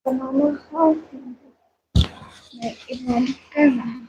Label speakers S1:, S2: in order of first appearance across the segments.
S1: बनाना खाओ मैं इधर कर रहा हूँ।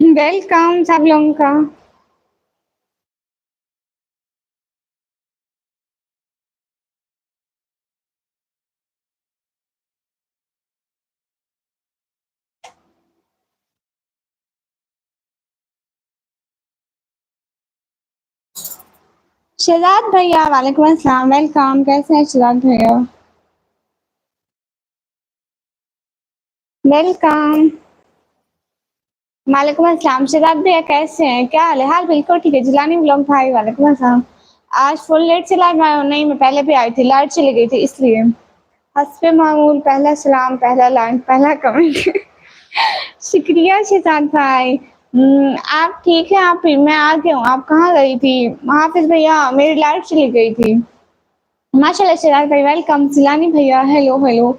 S1: वेलकम सब लोगों का। शहजाद भैया वालेकुम अस्सलाम, वेलकम। कैसे हैं शहजाद भैया? वेलकम। वालेकुम अस्सलाम शहजाद भैया, कैसे हैं? क्या हाल है? हाल बिल्कुल ठीक है। जिलानी व्लॉग भाई वालेकुम अस्सलाम। आज फुल लेट से लाइव आया हूँ। नहीं, मैं पहले भी आई थी, लाइट चली गई थी इसलिए। हस्बे मामूल, पहला सलाम, पहला लाइन, पहला कमेंट। शुक्रिया शहजाद भाई। आप ठीक है? आप मैं आ गया हूँ। आप कहाँ गई थी? हाफिज भैया, मेरी लाइट चली गई थी। माशाल्लाह शहजाद भाई वेलकम। जिलानी भैया हेलो हेलो।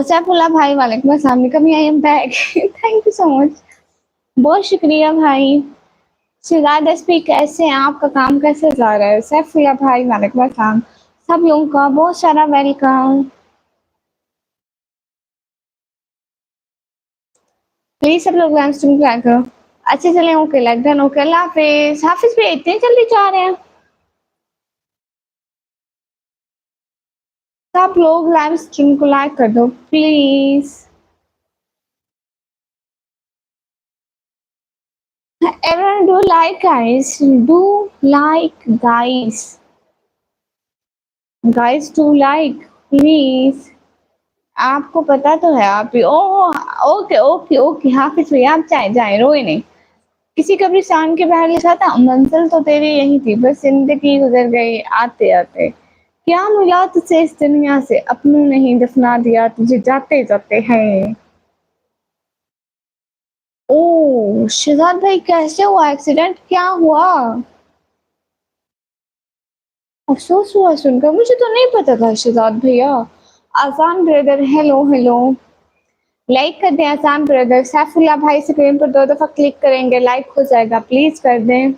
S1: सैफुल्लाह भाई वालेकुम अस्सलाम। Nikam I am back. Thank you so much. बहुत शुक्रिया भाई। शहजाद एसपी कैसे हैं? आपका काम कैसे जा रहा है? सैफुल्लाह भाई वालेकुम अस्सलाम। सब लोगों का बहुत सारा वेलकम। प्लीज सब लोग लाइव स्ट्रीम ट्राई करो। अच्छे चले, ओके लाइक डन, ओके अल्लाह हाफिज। हाफिज भी इतने जल्दी जा रहे हैं? सब लोग लाइव स्ट्रीम को लाइक कर दो please. Everyone do like guys, do like guys, guys do like please। आपको पता तो है आप ही। ओह ओके ओके ओके हाफिज भैया आप चाहे जाए, रोए नहीं। किसी कब्रिस्तान के बाहर लिखा था मंजिल तो तेरी यही थी, बस जिंदगी गुजर गई आते आते। क्या मिला तुझसे इस दुनिया से, अपनों ने ही दफना दिया तुझे जाते जाते हैं। ओह शहजाद भाई कैसे हुआ एक्सीडेंट, क्या हुआ? अफ़सोस हुआ सुनकर, मुझे तो नहीं पता था शहजाद भैया। आज़ान ब्रदर हेलो हेलो। लाइक कर दें आज़ान ब्रदर। सैफुल्लाह भाई स्क्रीन पर 2 दफ़ा क्लिक करेंगे लाइक हो जाएगा, प्लीज़ कर दें।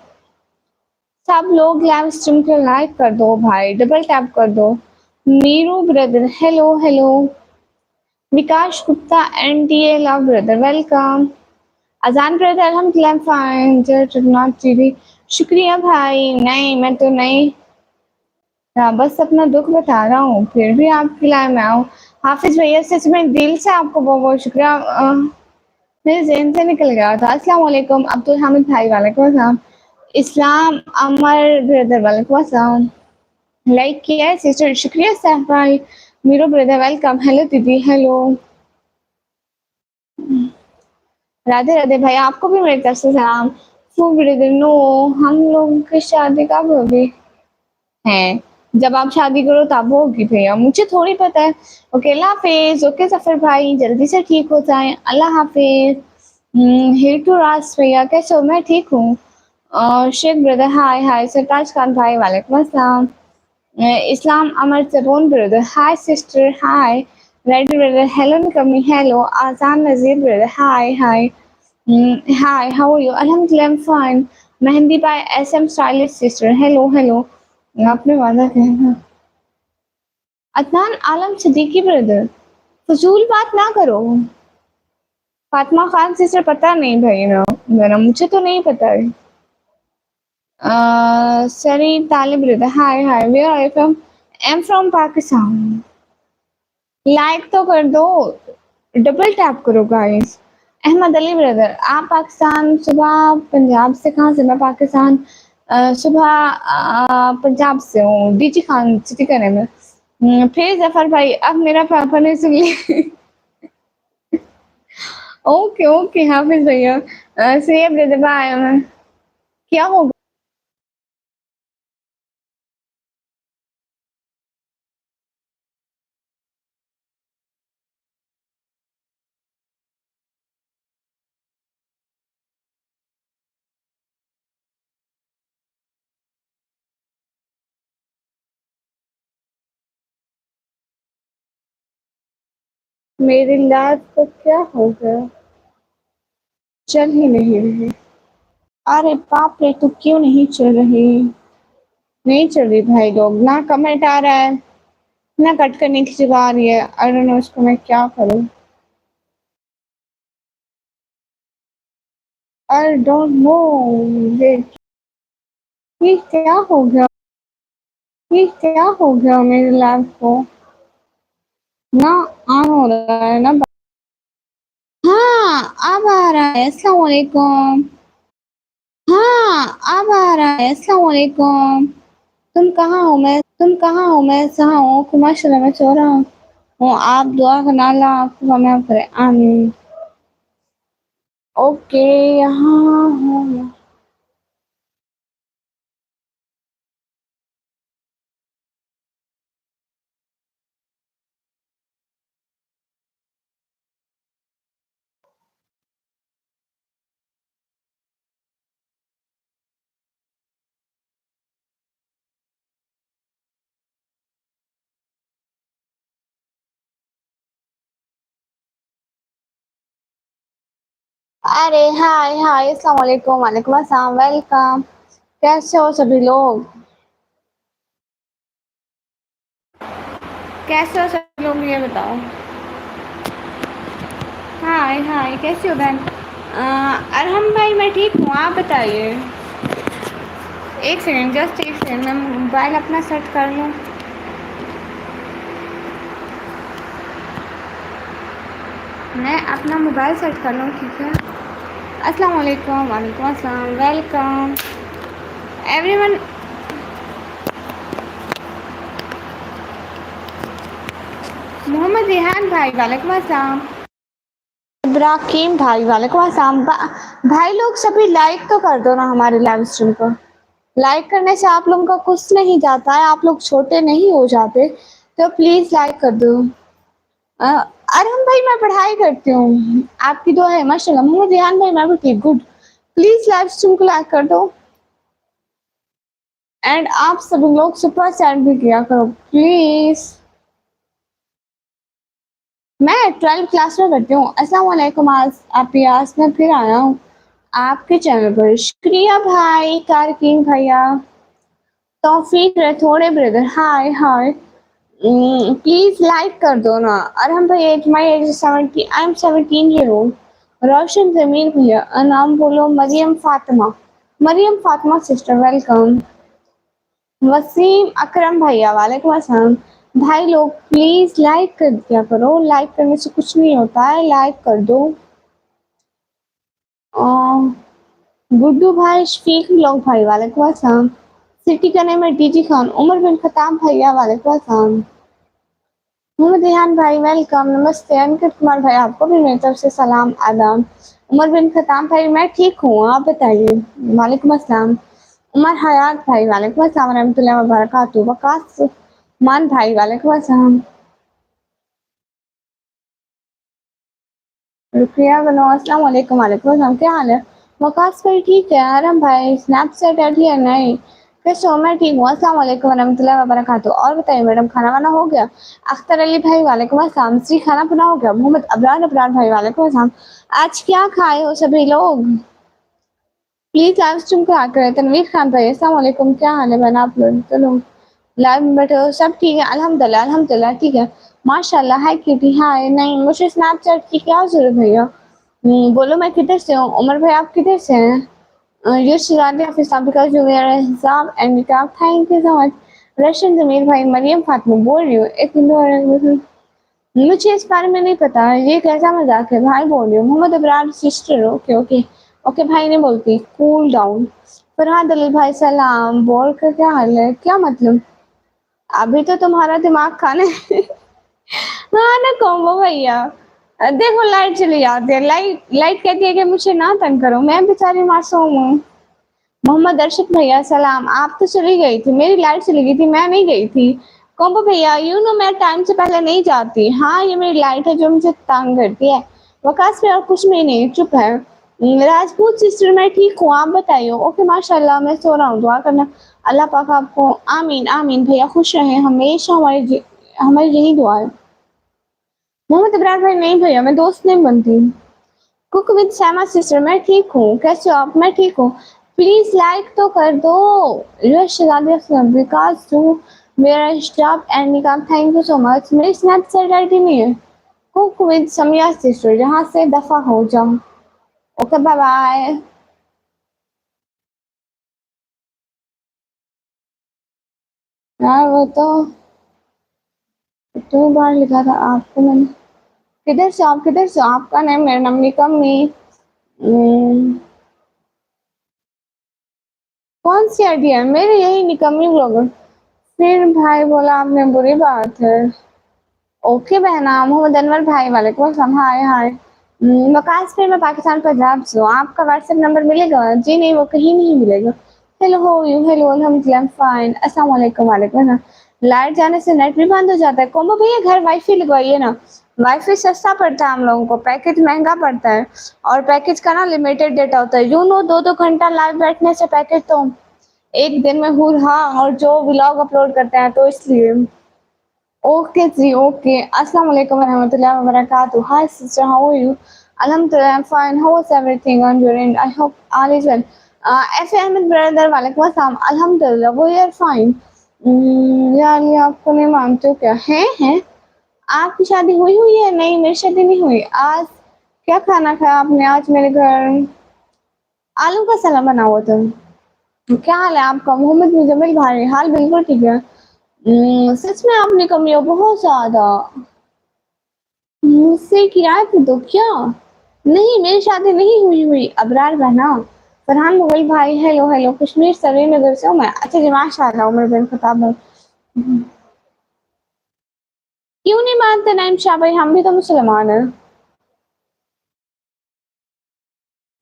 S1: सब लोग लाइव स्ट्रीम को लाइक कर दो भाई, डबल टैप कर दो। Meeru brother hello hello. Vikas Gupta NDA love brother welcome. Azan brother अल्हम्दुलिल्लाह फाइन जस्ट नॉट जीबी। शुक्रिया भाई। नहीं मैं तो नहीं, हाँ, बस अपना दुख बता रहा हूँ, फिर भी आपकी लाइन में आऊँ। हाफिज भैया सच में दिल से आपको बहुत बहुत शुक्रिया। मेरे ज़हन से निकल गया था। अस्सलाम वालेकुम अब्दुल हामिद भाई वालेकुम अस्सलाम। इस्लाम अमर ब्रदर वालेकुम अस्सलाम। लाइक किया है सिस्टर, शुक्रिया सैफ भाई। Miro brother welcome. हेलो दीदी हेलो। राधे राधे भाई, आपको भी मेरी तरफ से सलाम। फू ब्रदर नो, हम लोगों की शादी कब होगी? हैं, जब आप शादी करो तब होगी भैया, मुझे थोड़ी पता है। ओके अल्लाह हाफिज। ओके सफर भाई जल्दी से ठीक हो जाए, अल्लाह हाफिज। हियर टू राज भैया कैसे हो? मैं ठीक हूँ। Sheikh brother hi hi. Sartaj Khan भाई वालेकुम अस्सलाम। इस्लाम अमर सबून brother hi sister hi. Red brother hello निकमी hello. Azan Nazir brother hi hi. Hi how are you? अल्हम्दुलिल्लाह I am fine. Mehndi by SM stylish sister hello hello. आपने वादा किया। अदनान आलम सिद्दीकी ब्रदर, फजूल बात ना करो। फातिमा खान सिस्टर पता नहीं भाई ना, मेरा मुझे तो नहीं पता है। सरी Talib brother hi hi. Where are you from? I am from Pakistan. Like तो कर दो, डबल टैप करो गाइस। अहमद अली ब्रदर आप पाकिस्तान, सुबह पंजाब से। कहाँ से? मैं पाकिस्तान सुबह पंजाब से हूँ, डीजी खान सिटी का नेम है। फिर जफर भाई अब मेरा पापा ने सुन लिया। ओके ओके हाफिज भैया। से ब्रदर बाय। क्या हो मेरी लैब को क्या हो गया? चल ही नहीं रही। अरे बाप रे, तू क्यों नहीं चल रही? नहीं चल रही भाई लोग, ना कमेंट आ रहा है ना कट करने की जगह आ रही है। आई डोंट नो इसको मैं क्या करूं। I don't know. ये ये क्या हो गया? ये क्या हो गया मेरे लैब को? ना ऑन हो रहा है ना। हाँ, अब आ रहा है। अस्सलाम वालेकुम। हाँ, अब आ रहा है। अस्सलाम वालेकुम। तुम कहाँ हो? मैं सहा हूँ कि माशाल्लाह मैं सो रहा हूँ। आप दुआ करना, अल्लाह आपको कामयाब करे, आमीन। ओके, यहाँ हूँ मैं। अरे हाय हाय, अस्सलाम वालेकुम। वालेकुम अस्सलाम, वेलकम। कैसे हो सभी लोग? कैसे हो सभी लोग ये बताओ। हाय हाय, कैसे हो बहन? अरहम भाई मैं ठीक हूँ, आप बताइए। एक सेकंड, जस्ट एक सेकंड, मैं मोबाइल अपना सेट कर लूँ। मैं अपना मोबाइल सेट कर लूँ, ठीक है। अस्सलाम वालेकुम। वालेकुम अस्सलाम, वेलकम एवरीवन। मोहम्मद रिहान भाई, वालेकुम अस्सलाम। इब्राहिम भाई, वालेकुम अस्सलाम। भाई लोग सभी लाइक तो कर दो ना हमारे लाइव स्ट्रीम को। लाइक करने से आप लोगों का कुछ नहीं जाता है, आप लोग छोटे नहीं हो जाते, तो प्लीज लाइक कर दो। अरहम भाई मैं पढ़ाई करती हूँ, आपकी दुआ है माशाल्लाह। मोहम्मद रिहान भाई मैं भी ठीक, गुड। प्लीज लाइव स्ट्रीम को लाइक कर दो। एंड आप सभी लोग सुपर चैट भी किया करो प्लीज। मैं 12th क्लास में पढ़ती हूँ। अस्सलाम वालेकुम। आज मैं फिर आया हूँ आपके चैनल पर। शुक्रिया भाई कारकिन भैया। तौफीक थोड़े brother, hi hi. Please like कर दो ना। और हम भाई age my age 70, I am 17 year old. Roshan Zameer भैया, नाम बोलो। मरियम फातिमा। Mariyam Fatima sister, welcome. वसीम अकरम भैया, वालेकुम अस्सलाम। भाई लोग प्लीज लाइक कर दिया करो, लाइक करने से कुछ नहीं होता है, लाइक कर दो। गुड्डू भाई, शफीक लोग भाई, वालेकुम अस्सलाम। सिटी का नेम है डीजी खान। उमर बिन खताब भैया, वालेकुम अस्सलाम। मोहम्मद रेहान भाई, वेलकम। नमस्ते। अंकित कुमार भाई, आपको भी मेरी तरफ से सलाम आदाब। उमर बिन खताब भाई, मैं ठीक हूँ, आप बताइए। वालेकुम अस्सलाम। उमर हयात भाई, वालेकुम अस्सलाम रहमतुल्लाहि व बरकातहू। वकास मान भाई, वालेकुम अस्सलाम। रुकिया बनो, अस्सलाम वालेकुम। वालेकुम अस्सलाम, क्या हाल है? वकास भाई ठीक है। आराम भाई, स्नैपचैट ऐड है नहीं? कैसे हो? मैं ठीक हूँ। अस्सलाम वालेकुम रहमतुल्लाहि व बरकातहू। और बताइए मैडम, खाना वाना हो गया? अख्तर अली भाई, वालेकुम अस्सलाम। श्री, खाना पीना हो गया? मोहम्मद अबरार अबरार भाई, वालेकुम अस्सलाम। आज क्या खाए हो सभी लोग? प्लीज लाइव स्ट्रीम को आकर है। तनवीर खान भाई, अस्सलाम वालेकुम, क्या हाल है बहन आप लोग? चलो लाइव में बैठे हो, सब ठीक है? अल्हम्दुलिल्लाह अल्हम्दुलिल्लाह ठीक है। माशाल्लाह। हाय क्यूटी, हाय। नहीं मुझे स्नैपचैट की क्या जरूरत भैया। बोलो मैं किधर से हूँ? उमर भाई आप किधर से हैं? You Shirati of Islam because you wear a hijab and niqab. Thank you so much. Roshan Zameer भाई, मरियम फातिमा बोल रही हूँ। एक हिंदू और एक मुस्लिम। मुझे इस बारे में नहीं पता, ये कैसा मजाक है? भाई बोल रही हूँ। Mohammed Abrar sister, okay okay. Okay भाई नहीं बोलती, कूल डाउन। फरहान दलील भाई, सलाम। बोल कर क्या हाल है? क्या मतलब? अभी तो तुम्हारा दिमाग खाने हाँ ना कॉम्बो भैया। देखो लाइट चली जाती है, लाइट लाइट कहती है कि मुझे ना तंग करो, मैं बेचारी मासूम हूँ। मोहम्मद अर्शद भैया, सलाम। आप तो चली गई थी, मेरी लाइट चली गई थी, मैं नहीं गई थी। कॉम्बो भैया, यू नो मैं टाइम से पहले नहीं जाती। हाँ ये मेरी लाइट है जो मुझे तंग करती है। वकास पे और कुछ भी नहीं, चुप है। राजपूत सिस्टर मैं ठीक हूँ, आप बताइए। ओके माशाल्लाह, मैं सो रहा हूँ, दुआ करना अल्लाह पाक आपको। आमीन आमीन भैया, खुश रहें हमेशा, हमारी यही दुआ है। मोहम्मद इब्रार भाई नहीं भैया, मैं दोस्त नहीं बनती। कुक विद शैमा सिस्टर, मैं ठीक हूँ, कैसे हो आप? मैं ठीक हूँ। प्लीज लाइक तो कर दो। यश शहजादी विकास टू मेरा staff and Nikam, thank you so much. मेरी स्नैपचैट आईडी नहीं है। कुक विद समिया सिस्टर, यहाँ से दफा हो जाओ। Okay bye bye. यार वो तो कितनी बार लिखा था आपको मैंने। किधर से आप, किधर से? आपका नेम, मेरा नाम निकम्मी। कौन सी आईडी है मेरी? यही निकम्मी ब्लॉगर। फिर भाई बोला आपने, बुरी बात है। ओके बहना। मोहम्मद अनवर भाई, वालेकुम अस्सलाम। हाय हाय। वकास, फिर मैं पाकिस्तान पंजाब से हूँ। आपका व्हाट्सएप नंबर मिलेगा? जी नहीं, वो कहीं नहीं मिलेगा। हेलो हो यू? हेलो, अल्हम्दुलिल्लाह फाइन। अस्सलाम वालेकुम। वालेकुम अस्सलाम। लाइट जाने से नेट भी बंद हो जाता है। कोमो भैया घर वाईफाई लगवाइए ना। वाईफाई सस्ता पड़ता है हम लोगों को, पैकेज महंगा पड़ता है। और पैकेज का ना लिमिटेड डेटा होता है। यू नो, 2-2 घंटा लाइव बैठने से पैकेज तो एक दिन में हुर। हाँ, और जो व्लॉग अपलोड करते हैं तो इसलिए। ओके जी, ओके। अस्सलाम वालेकुम वरहमतुल्लाहि वबरकातुहू। Hi sister, how are you? अल्हम्दुलिल्लाह, I am fine. How is everything on your end? I hope all is well. F Ahmed brother, वालेकुम अस्सलाम। अल्हम्दुलिल्लाह, वो यार फाइन। यार ये आपको नहीं मानते हो क्या? हैं? आपकी शादी हुई है? नहीं, मेरी शादी नहीं हुई। आज क्या खाना खाया आपने? आज मेरे घर आलू का सलाद बना हुआ था। क्या हाल है आपका? मोहम्मद मुजम्मिल भाई, हाल बिल्कुल ठीक है। सच में आपने कमी हो बहुत ज्यादा। मुझसे किराए पे दो क्या? नहीं, मेरी शादी नहीं हुई। अबरार बहना। फरहान मुगल भाई, हेलो हेलो। कश्मीर श्रीनगर से हूँ मैं। अच्छा जी, माशाल्लाह। उमर बिन खत्ताब है। क्यों नहीं मानते नाइम शाह भाई? हम भी तो मुसलमान हैं।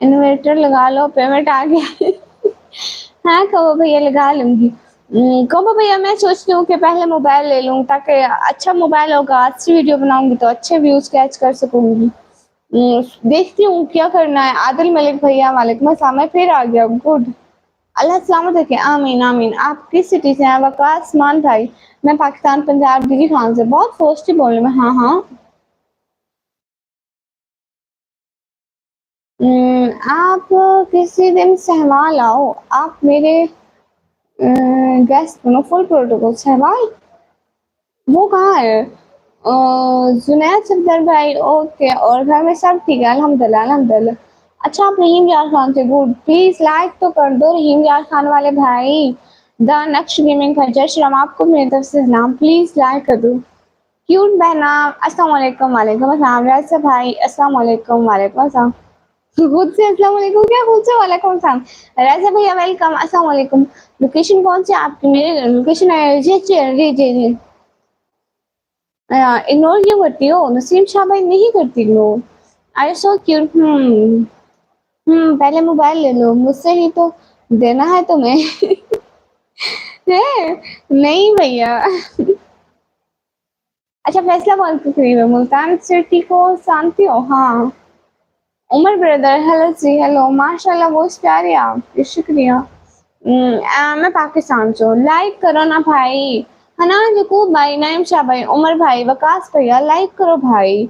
S1: इन्वर्टर लगा लो, पेमेंट आ गया। हाँ कहो भैया, लगा लूंगी। कहो भैया, मैं सोचती हूँ कि पहले मोबाइल ले लूँ, ताकि अच्छा मोबाइल होगा, अच्छी वीडियो बनाऊंगी तो अच्छे व्यूज कैच कर सकूंगी। देखती हूँ क्या करना है। आदिल मलिक भैया, वालेकुम अस्सलाम। मैं फिर आ गया, गुड। अल्लाह सलामत रखे, आमीन आमीन। आप किस सिटी से हैं? वकास मान भाई, मैं पाकिस्तान पंजाब दिल्ली खान से। बहुत फोस्टी बोल रही मैं। हाँ हाँ। आप किसी दिन सहवाल आओ। आप मेरे गेस्ट बनो, फुल प्रोटोकॉल। सहवाल वो कहाँ है? जुनैद सफदर भाई, ओके। और घर में सब ठीक है? अल्हम्दुलिल्लाह अल्हम्दुलिल्लाह। अच्छा, आप रहीम यार खान से, गुड। प्लीज लाइक तो कर दो रहीम यार खान वाले भाई। द नक्श गेमिंग का जय श्री राम, आपको मेरी तरफ से सलाम। प्लीज लाइक कर दो। क्यूट बहना, अस्सलाम वालेकुम। वालेकुम अस्सलाम। राजा भाई, अस्सलाम वालेकुम। वालेकुम अस्सलाम। खुद से अस्सलाम वालेकुम क्या? खुद से वालेकुम अस्सलाम। राजा भैया वेलकम, अस्सलाम वालेकुम। लोकेशन कौन सी आपकी? मेरी लोकेशन है जी जी जी जी। इग्नोर क्यों करती हो? नसीम शाह भाई नहीं करती इग्नोर। आई सो क्यूट। पहले मोबाइल ले लो मुझसे ही तो देना है तुम्हें। है? नहीं भैया। अच्छा, फैसलाबाद के करीब है, मुल्तान सिटी को जानती हो? हाँ। उमर ब्रदर, हेलो जी, हेलो। माशाल्लाह, बहुत प्यारे आप, शुक्रिया। मैं पाकिस्तान से हूँ। लाइक करो ना भाई। हनान यकूब भाई, नईम शाह भाई, उमर भाई, वकास भैया, लाइक करो भाई।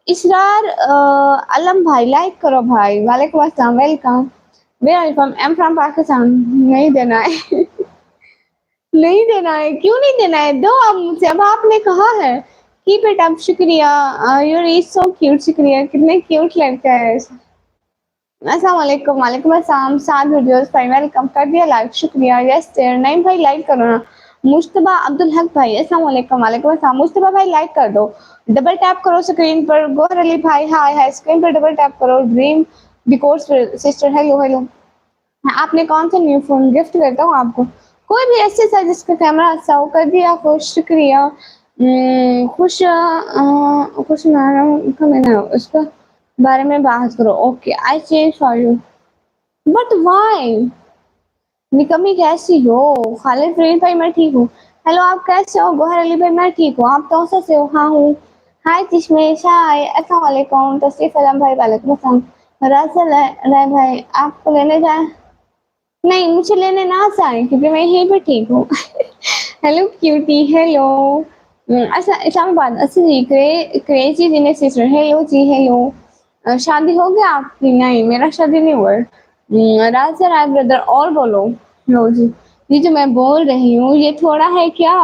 S1: इसरार अलम भाई, लाइक करो भाई। वालेकुम अस्सलाम, welcome. Where are you from? I am from Pakistan. नहीं देना है। नहीं देना है, क्यों नहीं देना है? दो आप मुझसे, अब आपने कहा है। कीप इट अप, शुक्रिया। यूर इज सो क्यूट, शुक्रिया। कितने क्यूट लगता है। अस्सलाम वालेकुम। वालेकुम अस्सलाम। 7 वीडियोस भाई, वेलकम कर दिया लाइक, शुक्रिया। Yes sir. नहीं भाई, लाइक करो ना। मुश्तबा अब्दुल हक भाई, अस्सलाम वालेकुम। वालेकुम अस्सलाम। मुश्तबा भाई, लाइक कर दो। डबल टैप करो स्क्रीन पर। गोहर अली भाई, हाय हाय। स्क्रीन पर डबल टैप करो। Dream decors sister, hello hello. आपने कौन सा न्यू फोन? गिफ्ट करता हूँ आपको। कोई भी ऐसे सा जिसका कैमरा अच्छा हो, कर दिया खुश, शुक्रिया। खुश मैडम का मैंने उसका बारे में बात करो। Okay, I change for you. But why? निकम्मी कैसी हो? खालिद फरीद भाई, मैं ठीक हूँ। हेलो, आप कैसे हो? गोहर अली भाई, मैं ठीक हूँ। आप कौन सा से हो? हाँ हूँ। हाय चिश्मेश, हाय, अस्सलाम वालेकुम। तस्रीफ अलम भाई, वालेकुम अस्सलाम। रासल राय भाई, आपको लेने जाए? नहीं, मुझे लेने ना जाए क्योंकि मैं यहीं पे ठीक हूँ। Hello cutie, hello. अच्छा इस्लामाबाद अच्छा जी क्रेजी दिनेश सिस्टर हेलो जी हेलो। शादी हो गया आपकी? नहीं मेरा शादी नहीं हुआ है। राज राय ब्रदर और बोलो। लो जी ये जो मैं बोल रही हूँ ये थोड़ा है क्या?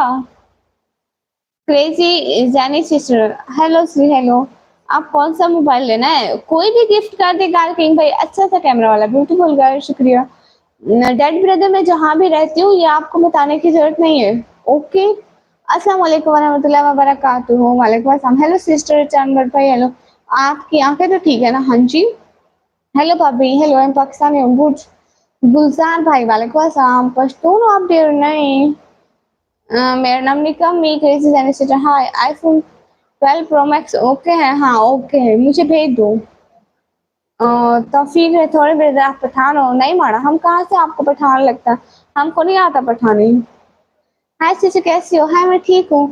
S1: क्रेजी जानी सिस्टर हेलो जी हेलो। आप कौन सा मोबाइल लेना है? कोई भी गिफ्ट कर दे गाल किंग भाई अच्छा सा कैमरा वाला ब्यूटीफुल गर्ल शुक्रिया। डैड ब्रदर मैं जहाँ भी रहती हूँ ये आपको बताने की जरूरत नहीं है। ओके अस्सलाम वालेकुम वरहमतुल्लाहि वबरकातुहू। वालेकुम अस्सलाम। हेलो सिस्टर चांदर भाई हेलो। आपकी आंखें तो ठीक है ना? हाँ जी। हेलो भाभी हेलो आई एम पाकिस्तानी हूँ गुड। गुलजार भाई वालेकुम अस्सलाम। पश्तून आप देर नहीं। मेरा नाम निकम मी क्रेजी जाने से हाय आईफोन 12 प्रो मैक्स ओके है? हाँ ओके है मुझे भेज दो। तौफीक है थोड़े ब्रदर आप पठान हो? नहीं माना हम कहाँ से आपको पठान लगता? हमको नहीं आता पठानी। हाय चाचा कैसी हो? हाय मैं ठीक हूँ।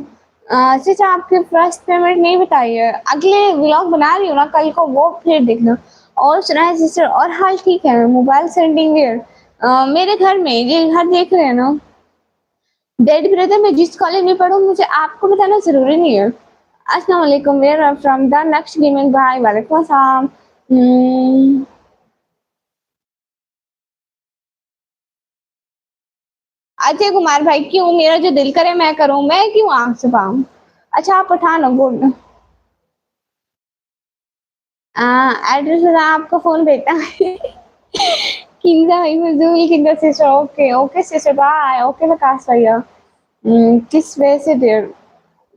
S1: चाचा आपके फर्स्ट पेमेंट नहीं बताई है। अगले व्लॉग बना रही हूँ ना कल को वो फिर देखना। और सुना है सिस्टर और हाल ठीक है? मोबाइल सेंडिंग वेयर मेरे घर में ये घर देख रहे हैं ना? डैडी ब्रदर मैं जिस कॉलेज में पढ़ूँ मुझे आपको बताना ज़रूरी नहीं है। अस्सलाम वालेकुम वेयर आर फ्रॉम द नक्श गेमिंग भाई वालेकुम अस्सलाम। अजय कुमार भाई क्यों? मेरा जो दिल करे मैं करूँ मैं क्यों आपसे पाऊँ? अच्छा आप पठान हो गुड। एड्रेस आपका फ़ोन भेजना है। किंजा भाई फजूल Kinza sister okay okay sister bye okay Vikas भैया। किस वजह से देर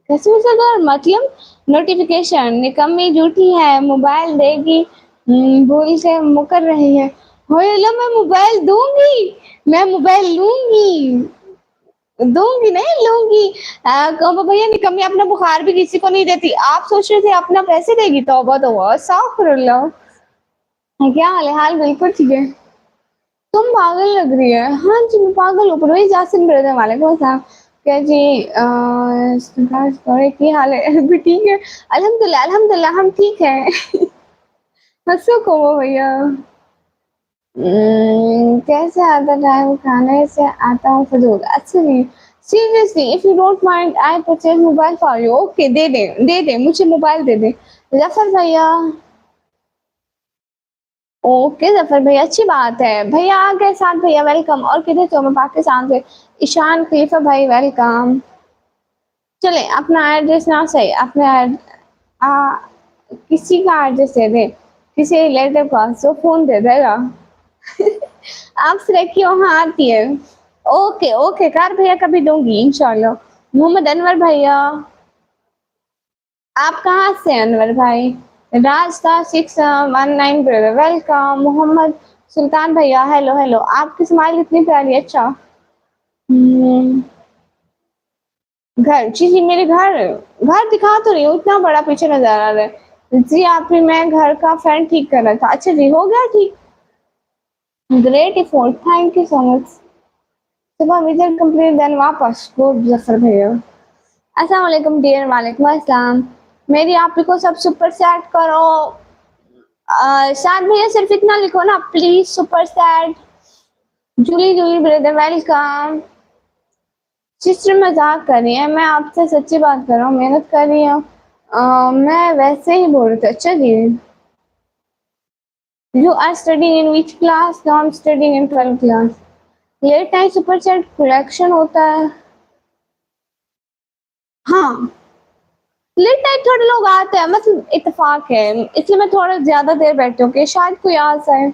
S1: कैसे हो सका मतलब नोटिफिकेशन निकम्मी झूठी है मोबाइल देगी। भूल से मुकर रही है। होएला मैं मोबाइल दूंगी। मैं मोबाइल लूंगी। दूंगी नहीं लूंगी। कहो भैया निकम्मी अपना बुखार भी किसी को नहीं देती। आप सोच रहे थे अपना पैसे देगी? तौबा तौबा अस्तगफिरुल्लाह। क्या हाल है? हाल बिल्कुल ठीक है। तुम पागल लग रही है। हाँ जी मैं पागल हूँ पर वही जासिम ब्रदर वाले को था क्या जी की हाल है? अभी ठीक है अल्हम्दुलिल्लाह अल्हम्दुलिल्लाह हम ठीक है। हंसो को भैया। कैसे आता टाइम खाने से आता हूँ फजूल अच्छा जी। Seriously if you don't mind I purchase mobile for you okay दे दे मुझे मोबाइल दे दे। जफर भैया ओके जफर भैया अच्छी बात है। भैया आ गए साथ भैया वेलकम। और किधर तो मैं पाकिस्तान से ईशान खलीफा भाई वेलकम। चले अपना एड्रेस ना सही अपने आ, किसी का एड्रेस दे दे। किसी रिलेटिव का तो फोन दे देगा। आप सिलेक्ट क्यों? हाँ आती है। ओके ओके कार भैया कभी दूंगी इंशाल्लाह। मोहम्मद अनवर भैया आप कहाँ से हैं अनवर भाई? रास्ता 619 ब्रदर वेलकम। मोहम्मद सुल्तान भैया हेलो हेलो। आपकी स्माइल इतनी प्यारी है। अच्छा घर जी जी मेरे घर घर दिखा तो रही हूँ इतना बड़ा पीछे नजर आ रहा है जी। आप ही मैं घर का फैन ठीक कर रहा था। अच्छा जी हो गया ठीक। Great effort thank you so much. सुबह विजिट कंप्लीट देन वापस गुड जफर भैया। अस्सलाम वालेकुम डियर वालेकुम अस्सलाम। मेरी आप ही को सब सुपर चैट करो। शाद भैया सिर्फ इतना लिखो ना please super chat. Julie Julie brother welcome. Sister मजाक कर रही है मैं आपसे सच्ची बात कर रहा हूँ मेहनत कर रही हूँ। मैं वैसे ही बोल रही थी। अच्छा जी you are studying in which class? No I am studying in 12th class. Late night super chat collection होता है। हाँ लेट नाइट थोड़े लोग आते हैं मतलब इत्तेफाक है इसलिए मैं थोड़ा ज्यादा देर बैठती हूँ कि शायद कोई आ जाए।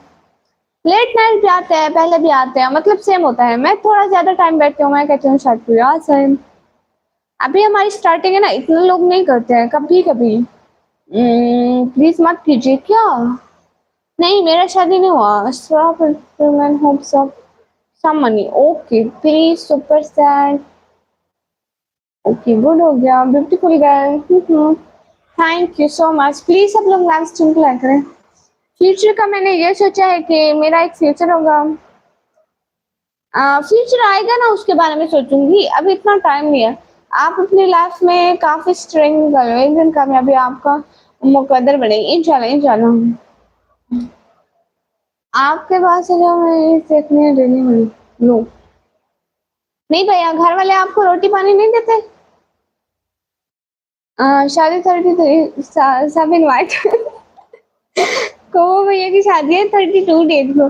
S1: लेट नाइट भी आते हैं पहले भी आते हैं मतलब सेम होता है। मैं थोड़ा ज्यादा टाइम बैठती हूँ मैं कहती हूँ शायद कोई आ जाए। अभी हमारी स्टार्टिंग है ना इतने लोग नहीं करते हैं कभी कभी। प्लीज मत कीजिए क्या? नहीं मेरा शादी नहीं हुआ। Stop hopes of some money okay please super sad okay good हो गया beautiful girl. Thank you so much. Please सब लोग लाइव स्ट्रीम को लाइक करें। फ्यूचर का मैंने ये सोचा है कि मेरा एक फ्यूचर होगा। फ्यूचर आएगा ना उसके बारे में सोचूंगी अभी इतना टाइम नहीं है। आप अपनी लाइफ में काफी स्ट्रगल करो एक दिन कामयाबी आपका मुकद्दर बनेगी इंशाल्लाह इंशाल्लाह। आपके पास है जो मैं देखने डेली हुई लो। नहीं भैया घर वाले आपको रोटी पानी नहीं देते? शादी 33 सब इनवाइट कहो भैया की शादी है 32 डेट को।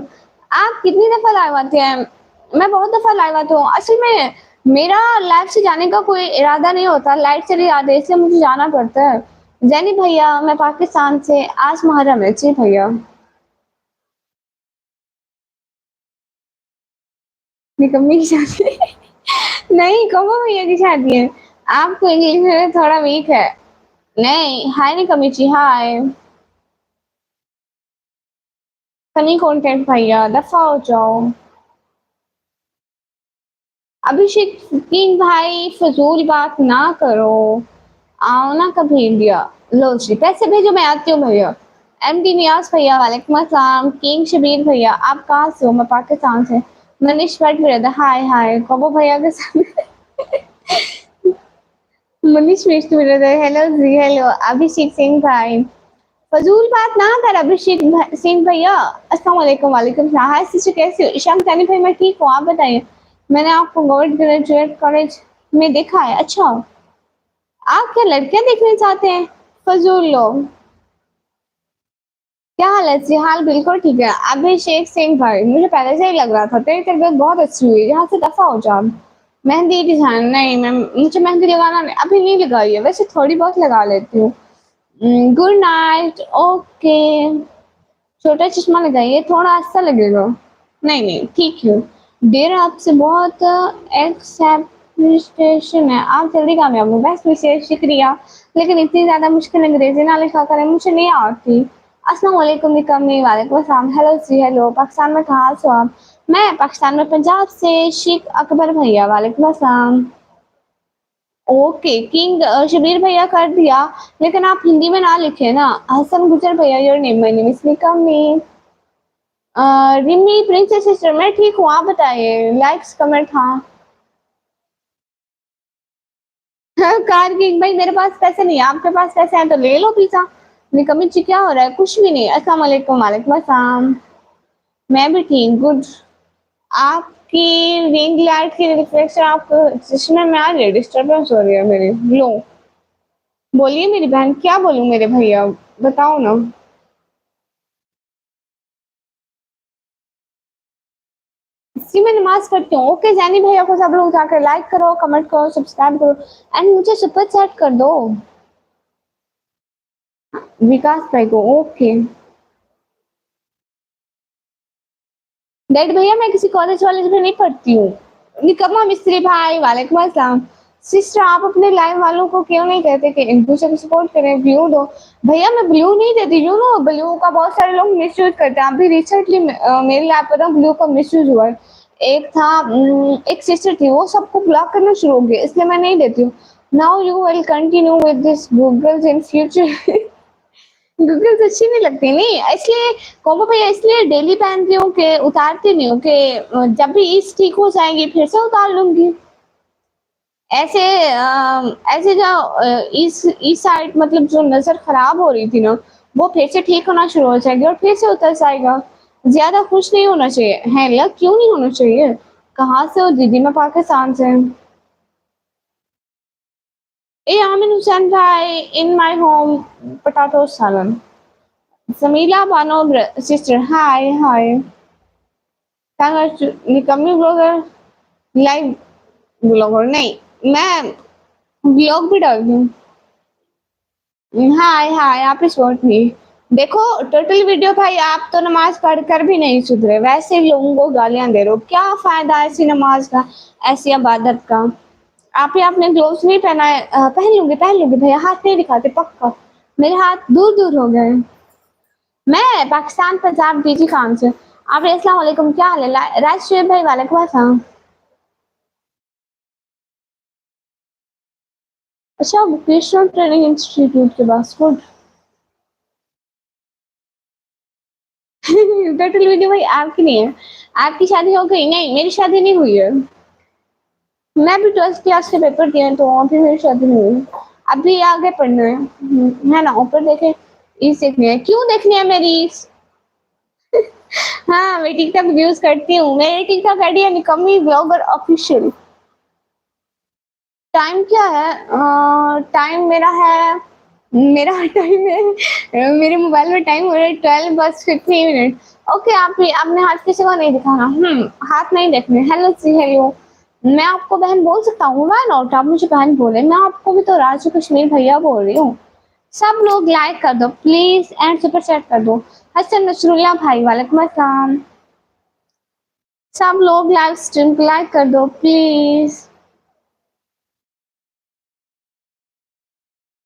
S1: आप कितनी दफा लाइव आते हैं? मैं बहुत दफा लाइव आती हूँ। असल में मेरा लाइव से जाने का कोई इरादा नहीं होता, लाइट चली जाती है इसलिए मुझे जाना पड़ता है। जैनी भैया मैं पाकिस्तान से, आज मुहर्रम है। जी भैया। निकम्मी की शादी नहीं, कहो भैया की शादी है। आपको इंग्लिश में थोड़ा वीक है। नहीं, हाय निकम्मी जी, हाय। फनी कंटेंट भैया, दफा हो जाओ। अभिषेक किंग भाई फजूल बात ना करो। आओ ना कभी इंडिया। लो जी पैसे भेजो, मैं आती हूँ भैया। एमडी नियाज भैया वालेकुम अस्सलाम। किंग शबीर भैया आप कहाँ से हो? मैं पाकिस्तान से। मनीष भट्ट ब्रदर हाय हाय। कबो भैया के साथ मनीष मिश्र ब्रदर हेलो जी हेलो। अभिषेक सिंह भाई फजूल बात ना कर। अभिषेक सिंह भैया अस्सलाम वालेकुम। वालेकुम सलाम। हाय सिस्टर कैसे हो? ईशान जानी भाई मैं ठीक हूँ, आप बताइए। मैंने आपको गवर्नमेंट ग्रेजुएट कॉलेज में देखा है। अच्छा, आप क्या लड़कियां देखने चाहते हैं? फजूल लोग। क्या हाल है जी? हाल बिल्कुल ठीक है। अभिषेक सिंह भाई मुझे पहले से ही लग रहा था तेरी तरबियत बहुत अच्छी हुई, यहाँ से दफा हो जा। मेहंदी डिजाइन नहीं, मैं मुझे मेहंदी लगाना नहीं, अभी नहीं लगाई है, वैसे थोड़ी बहुत लगा लेती हूँ। Good night okay. छोटा चश्मा लगाइए, थोड़ा अच्छा लगेगा। नहीं नहीं ठीक है। देर आपसे बहुत एक्सेप्टेशन है, आप जल्दी कामयाब हो। बस विशेष शुक्रिया, लेकिन इतनी ज्यादा मुश्किल अंग्रेजी ना लिखा करें, मुझे नहीं आती। अस्सलाम वालेकुम निकम्मी। वालेकुम अस्सलाम। हेलो जी हेलो। पाकिस्तान में कहाँ से हो आप? मैं पाकिस्तान में पंजाब से। शेख अकबर भैया वालेकुम अस्सलाम। ओके किंग शबीर भैया कर दिया, लेकिन आप हिंदी में ना लिखे ना। हसन गुजर भैया your name, my name is निकम्मी। रिमी प्रिंसेस सिस्टर मैं ठीक हूँ, आप बताइए। लाइक्स कमेंट हाँ। कार किंग भाई मेरे पास पैसे नहीं है, आपके पास पैसे हैं तो ले लो पिज्जा। निकम्मी जी क्या हो रहा है? कुछ भी नहीं। अस्सलाम वालेकुम। वालेकुम अस्सलाम। मैं भी ठीक गुड। आपकी रिंग लाइट की रिफ्लेक्शन आपको चश्मे में आ रही है, डिस्टर्बेंस हो रही है मेरी। लो बोलिए मेरी बहन, क्या बोलूं मेरे भैया, बताओ ना। जी मैं नमाज पढ़ती हूँ। ओके जैनी भैया को सब लोग जाकर लाइक करो, कमेंट करो, सब्सक्राइब करो एंड मुझे सुपर चैट कर दो। विकास भाई को ओके। डैड भैया मैं किसी कॉलेज वॉलेज में नहीं पढ़ती हूँ। निकम्मा मिस्त्री भाई वालेकुम अस्सलाम। सिस्टर आप अपने लाइव वालों को क्यों नहीं कहते कि एक दूसरे को सपोर्ट करें, व्यू दो? भैया मैं ब्लू नहीं देती, यू नो ब्लू का बहुत सारे लोग मिसयूज करते हैं। अभी रिसेंटली मेरे लैब पर ना ब्लू का मिसयूज हुआ है। एक था एक सिस्टर थी, वो सबको ब्लॉक करना शुरू हो गया, इसलिए मैं नहीं देती हूँ। Now you will continue with this goggles in future. Goggles अच्छी नहीं लगती नहीं, इसलिए कोमो भैया इसलिए डेली पहनती हूँ कि उतारती नहीं हूँ कि जब भी ईद ठीक हो जाएंगी फिर से उतार लूंगी। ऐसे ऐसे जो इस साइड मतलब जो नजर खराब हो रही थी ना, वो फिर से ठीक होना शुरू हो जाएगी और फिर से उतर जाएगा। ज्यादा खुश नहीं होना चाहिए है लग, क्यों नहीं होना चाहिए? कहाँ से हो दीदी? मैं पाकिस्तान से। ए आमिन हुसैन भाई इन माय होम पोटैटो सालन। समीला बानो सिस्टर हाय हाय। निकम्मी ब्लॉगर, लाइव ब्लॉगर नहीं, मैं ब्लॉग भी डालती हूँ। हाय हाय आप इस वोट नहीं। देखो टोटल वीडियो भाई, आप तो नमाज पढ़कर भी नहीं सुधरे, वैसे ही लोगों को गालियां दे रहे हो। क्या फायदा ऐसी नमाज का, ऐसी इबादत का? आप ही आपने ग्लोव्स नहीं पहना है। पहन लूंगी भैया, हाथ नहीं दिखाते पक्का। मेरे हाथ दूर दूर हो गए। मैं पाकिस्तान पंजाब डीजी खान से। आप अस्सलाम वालेकुम, क्या हाल है? राजश्री भाई वालेकुम अस्सलाम। अच्छा वोकेशनल ट्रेनिंग इंस्टीट्यूट के पास गुड। टोटल वीडियो भाई आपकी नहीं है। आपकी शादी हो गई? नहीं मेरी शादी नहीं हुई है। मैं भी 12th क्लास के पेपर दिए हैं तो अभी मेरी शादी नहीं हुई। अभी आगे पढ़ना है ना। ऊपर देखे रील्स देखनी है, क्यों देखनी है मेरी? हाँ मैं टिकटॉक यूज करती हूँ, मेरी टिकटॉक आईडी है निकम्मी ब्लॉगर ऑफिशियल। टाइम क्या है? टाइम मेरा है, मेरा टाइम है, मेरे मोबाइल में टाइम हो रहा है 12 बज 50 मिनट। ओके, आप भी अपने हाथ किसी को नहीं दिखाना। हाथ नहीं देखने। हेलो जी हेलो। मैं आपको बहन बोल सकता हूँ, व्हाई नॉट? आप मुझे बहन बोले, मैं आपको भी तो राजू कश्मीर भैया बोल रही हूँ। सब लोग लाइक कर दो प्लीज एंड सुपर चैट कर दो। हसन नसरुल्लाह भाई वालेकुम अस्सलाम। सब लोग लाइव स्ट्रीम को लाइक कर दो प्लीज।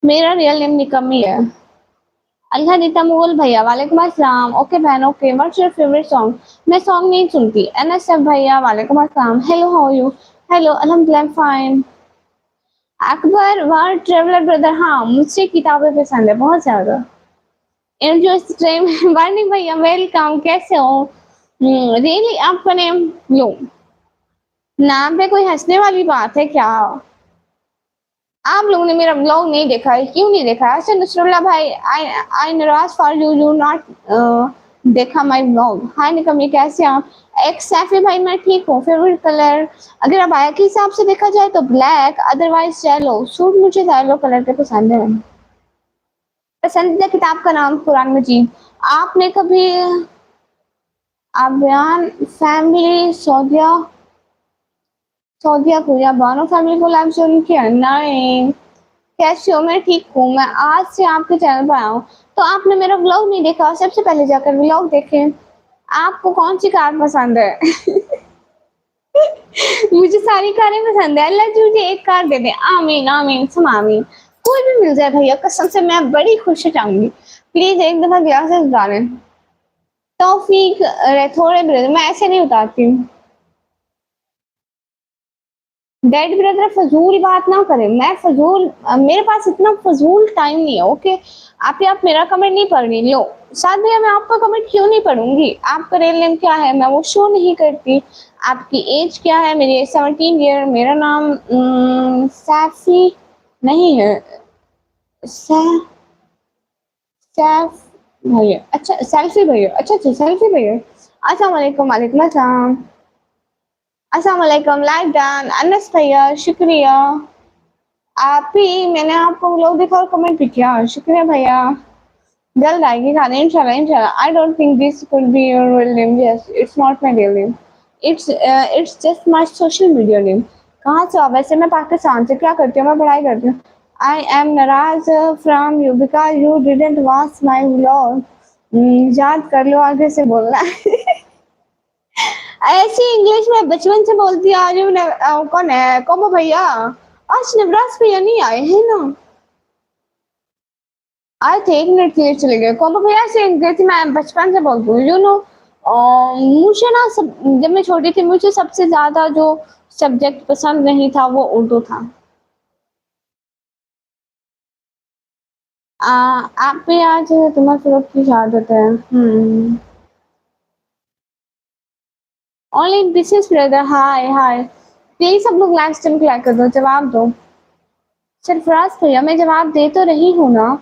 S1: मेरा रियल नेम निकम्मी है। अल्लाह देता मुगल भैया वालेकुम अस्सलाम। ओके बहन okay, what's your favourite song? मैं सॉन्ग नहीं सुनती। एनएसएफ भैया वालेकुम अस्सलाम। Hello how are you? Hello अल्हम्दुलिल्लाह fine. Akbar world traveller brother, हाँ मुझे किताबें पसंद है बहुत ज्यादा। एंजॉय स्ट्रीम वार्निंग भैया वेलकम, कैसे हो? रियली आपका नेम लो, नाम पे कोई हंसने वाली बात है क्या? आप लोगों ने मेरा ब्लॉग नहीं देखा है, क्यों नहीं देखा है? अच्छा नसरुल्लाह भाई, आई आई नाराज फॉर यू यू नॉट देखा माय ब्लॉग। हाय निकम्मी, कैसे हैं आप? एक सैफी भाई, मैं ठीक हूँ। फेवरेट कलर अगर अब आया के हिसाब से देखा जाए तो ब्लैक, अदरवाइज येलो। सूट मुझे येलो कलर के पसंद है। पसंदीदा किताब का नाम कुरान मजीद। आपने कभी आबियान फैमिली सौदिया सौदिया को या बानो फैमिली को लाइव ज्वाइन किया? नहीं। कैसे हो? मैं ठीक हूँ। मैं आज से आपके चैनल पर आया हूँ, तो आपने मेरा व्लॉग नहीं देखा? सबसे पहले जाकर व्लॉग देखें। आपको कौन सी कार पसंद है? मुझे सारी कारें पसंद है। अल्लाह जी मुझे एक कार दे दे। आमीन आमीन सुम आमीन। कोई भी मिल जाए भैया, कसम से मैं बड़ी खुश हो जाऊंगी। प्लीज एक दफा ग्लासेस उतारें। तौफीक थोड़े ब्रदर, मैं ऐसे नहीं उतारती हूँ। डैड ब्रदर फजूल बात ना करें। मैं फजूल मेरे पास इतना फजूल टाइम नहीं है। ओके, आप मेरा कमेंट नहीं पढ़ रही। लो साथ भैया, मैं आपका कमेंट क्यों नहीं पढ़ूंगी? आपका रियल नेम क्या है? मैं वो शो नहीं करती। आपकी एज क्या है? मेरी एज 17 ईयर। मेरा नाम सैफी नहीं है, सै सैफ भैया। अच्छा सेल्फी भैया, अच्छा अच्छा सेल्फी भैया। अस्सलाम वालेकुम। वालेकुम अस्सलाम। अस्सलाम वालेकुम। लाइक डन अनस भैया, शुक्रिया। आप ही, मैंने आपको व्लॉग देखा और कमेंट भी किया, शुक्रिया भैया। जल्द आएगी खाने इंशाल्लाह इंशाल्लाह। I don't think this could be your real name. Yes, it's not my real name. It's just my social media name. कहाँ से हो? वैसे मैं पाकिस्तान से। क्या करती हूँ? मैं पढ़ाई करती हूँ। आई एम नाराज from you because you didn't watch my vlog. याद कर लो, आगे से बोलना है। ऐसी इंग्लिश में बचपन से बोलती आ रही हूँ। कौन है? कोमो भैया। आज नवराज भैया नहीं आए हैं ना? आए थे, 1 मिनट के लिए चले गए। कोमो भैया से गई थी। मैं बचपन से बोलती हूँ, यू नो। मुझे ना जब मैं छोटी थी, मुझे सबसे ज्यादा जो सब्जेक्ट पसंद नहीं था वो उर्दू था। आप भी आज तुम्हारे फिरोज की शहादत है। Only this is brother, hi hi. Please सब लोग लाइव स्ट्रीम को लाइक कर दो, जवाब दो। सरफराज भैया, मैं जवाब दे तो रही हूँ ना।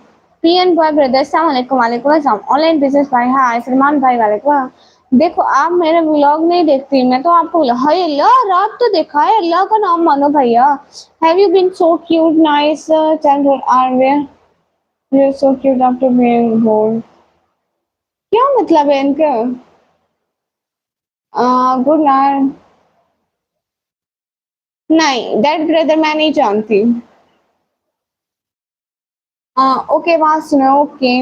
S1: पीएन बॉय ब्रदर, अस्सलाम वालेकुम। वालेकुम अस्सलाम। ऑनलाइन बिजनेस भाई, हाय। सलमान भाई, वालेकुम। देखो आप मेरे व्लॉग नहीं देखती, मैं तो आपको हाय अल्लाह रात तो देखा है। अल्लाह का नाम मानो भैया। Have you been so cute nice childhood or were you so cute after being born? क्या मतलब है इनका? Good night. नहीं, दैट ब्रदर मैं नहीं जानती। ओके वहाँ सुनो। ओके,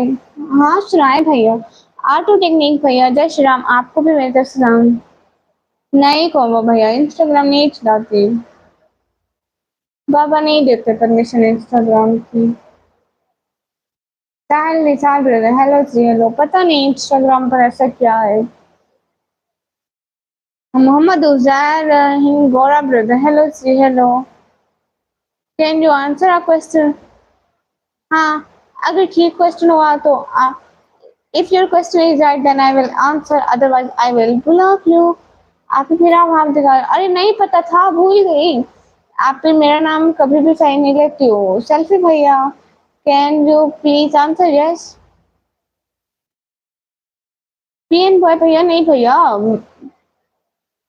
S1: हाँ सुनाए भैया। ऑटो टेक्निक भैया, जय श्री राम। आपको भी मेरी तरफ से सलाम। नहीं कहो भैया, इंस्टाग्राम नहीं चलाती। बाबा नहीं देते परमिशन इंस्टाग्राम की। साहिल निसार ब्रदर, हेलो जी हेलो। पता नहीं इंस्टाग्राम पर ऐसा क्या है। मोहम्मद उजैर हिंद गौरा ब्रदर, हेलो जी hello. Can you answer a question? हाँ, अगर ठीक क्वेश्चन हुआ तो if your question is right then I will answer, otherwise I will block you. आप मेरा नाम दिखा। अरे नहीं पता था, भूल गई। आप पे मेरा नाम कभी भी सही नहीं लेती हो। सेल्फी भैया, can you please answer yes? PN boy भैया, नहीं भैया।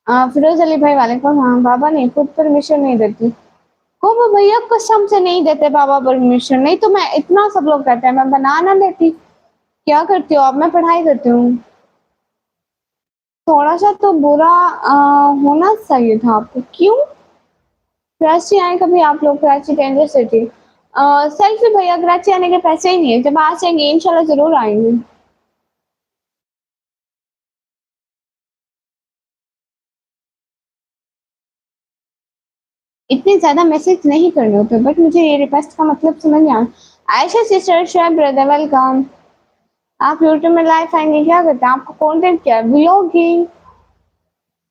S1: फिरोज अली भाई वालेकुम। हाँ बाबा नहीं, खुद परमिशन नहीं देती। वो भैया कसम से नहीं देते पापा परमिशन, नहीं तो मैं इतना सब लोग कहते हैं मैं बना ना लेती। क्या करती हो आप? मैं पढ़ाई करती हूँ। थोड़ा सा तो बुरा होना चाहिए था आपको। क्यों? कराची आए कभी आप लोग? Karachi danger city. सेल्फी भैया, कराची आने के पैसे ही नहीं है। जब आ जाएंगे इंशाल्लाह जरूर आएंगे। इतने ज्यादा मैसेज नहीं करने होते, बट मुझे ये रिक्वेस्ट का मतलब समझ नहीं आया। Ayesha sister, Shoaib brother, welcome. आप यूट्यूब में लाइव आएंगे, क्या करते हैं? आपको कंटेंट क्या है? व्लॉगिंग।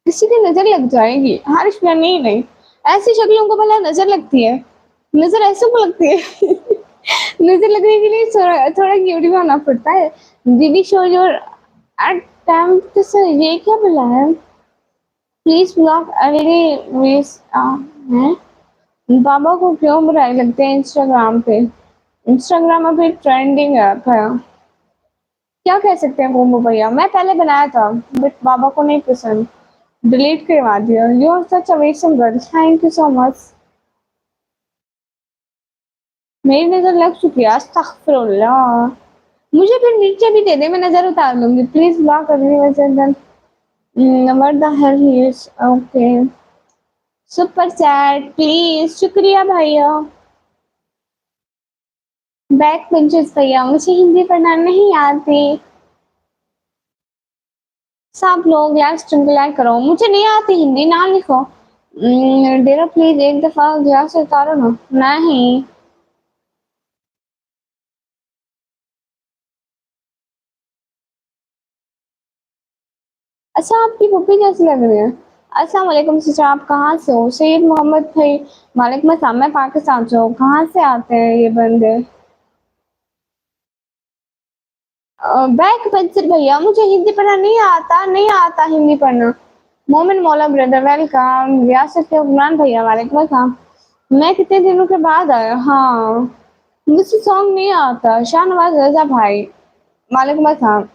S1: किसी की नजर लग जाएगी। हारिश भैया नहीं नहीं, ऐसी शक्लों को भला नजर लगती है? नजर ऐसे को लगती है? नजर लगने के लिए थोड़ा थोड़ा क्यूट भी होना पड़ता है। दीदी शो योर अटेम्प्ट से ये क्या बोला है? प्लीज ब्लॉक एवरी मिस है। बाबा को क्यों बुराई लगते हैं इंस्टाग्राम पे? इंस्टाग्राम अभी ट्रेंडिंग ऐप है। क्या कह सकते हैं मोमो भैया? मैं पहले बनाया था बट बाबा को नहीं पसंद, डिलीट करवा दिया। You are such amazing girl, thank you so much. मेरी नजर लग चुकी है, अस्तगफिरुल्लाह। मुझे फिर नीचे भी दे दे, मैं नजर उतार लूंगी। प्लीज ब्लॉक करनी वजह number the hell he is okay. Super chat please, शुक्रिया भैया। बैक बेंचेस भैया, मुझे हिंदी पढ़ना नहीं आती। सब लोग लाइव स्ट्रीम को लाइक करो, मुझे नहीं आती हिंदी ना लिखो। डेरा प्लीज एक दफा गया से उतारो ना। नहीं। अच्छा, आपकी पुप्पी कैसी लग रही है? अस्सलाम वालेकुम सिस्टर, आप कहाँ से हो? सैयद मोहम्मद भाई, वालेकुम अस्सलाम। मैं पाकिस्तान से हूँ। कहाँ से आते हैं ये बंदे? बैक बेंचर भैया, मुझे हिंदी पढ़ना नहीं आता, नहीं आता हिंदी पढ़ना। मोमिन मौला ब्रदर, वेलकम। रियासत के हुक्मरान भैया, वालेकुम अस्सलाम। मैं कितने दिनों के बाद आया। हाँ, मुझे सॉन्ग नहीं आता। शाहनवाज रजा भाई, वालेकुम अस्सलाम।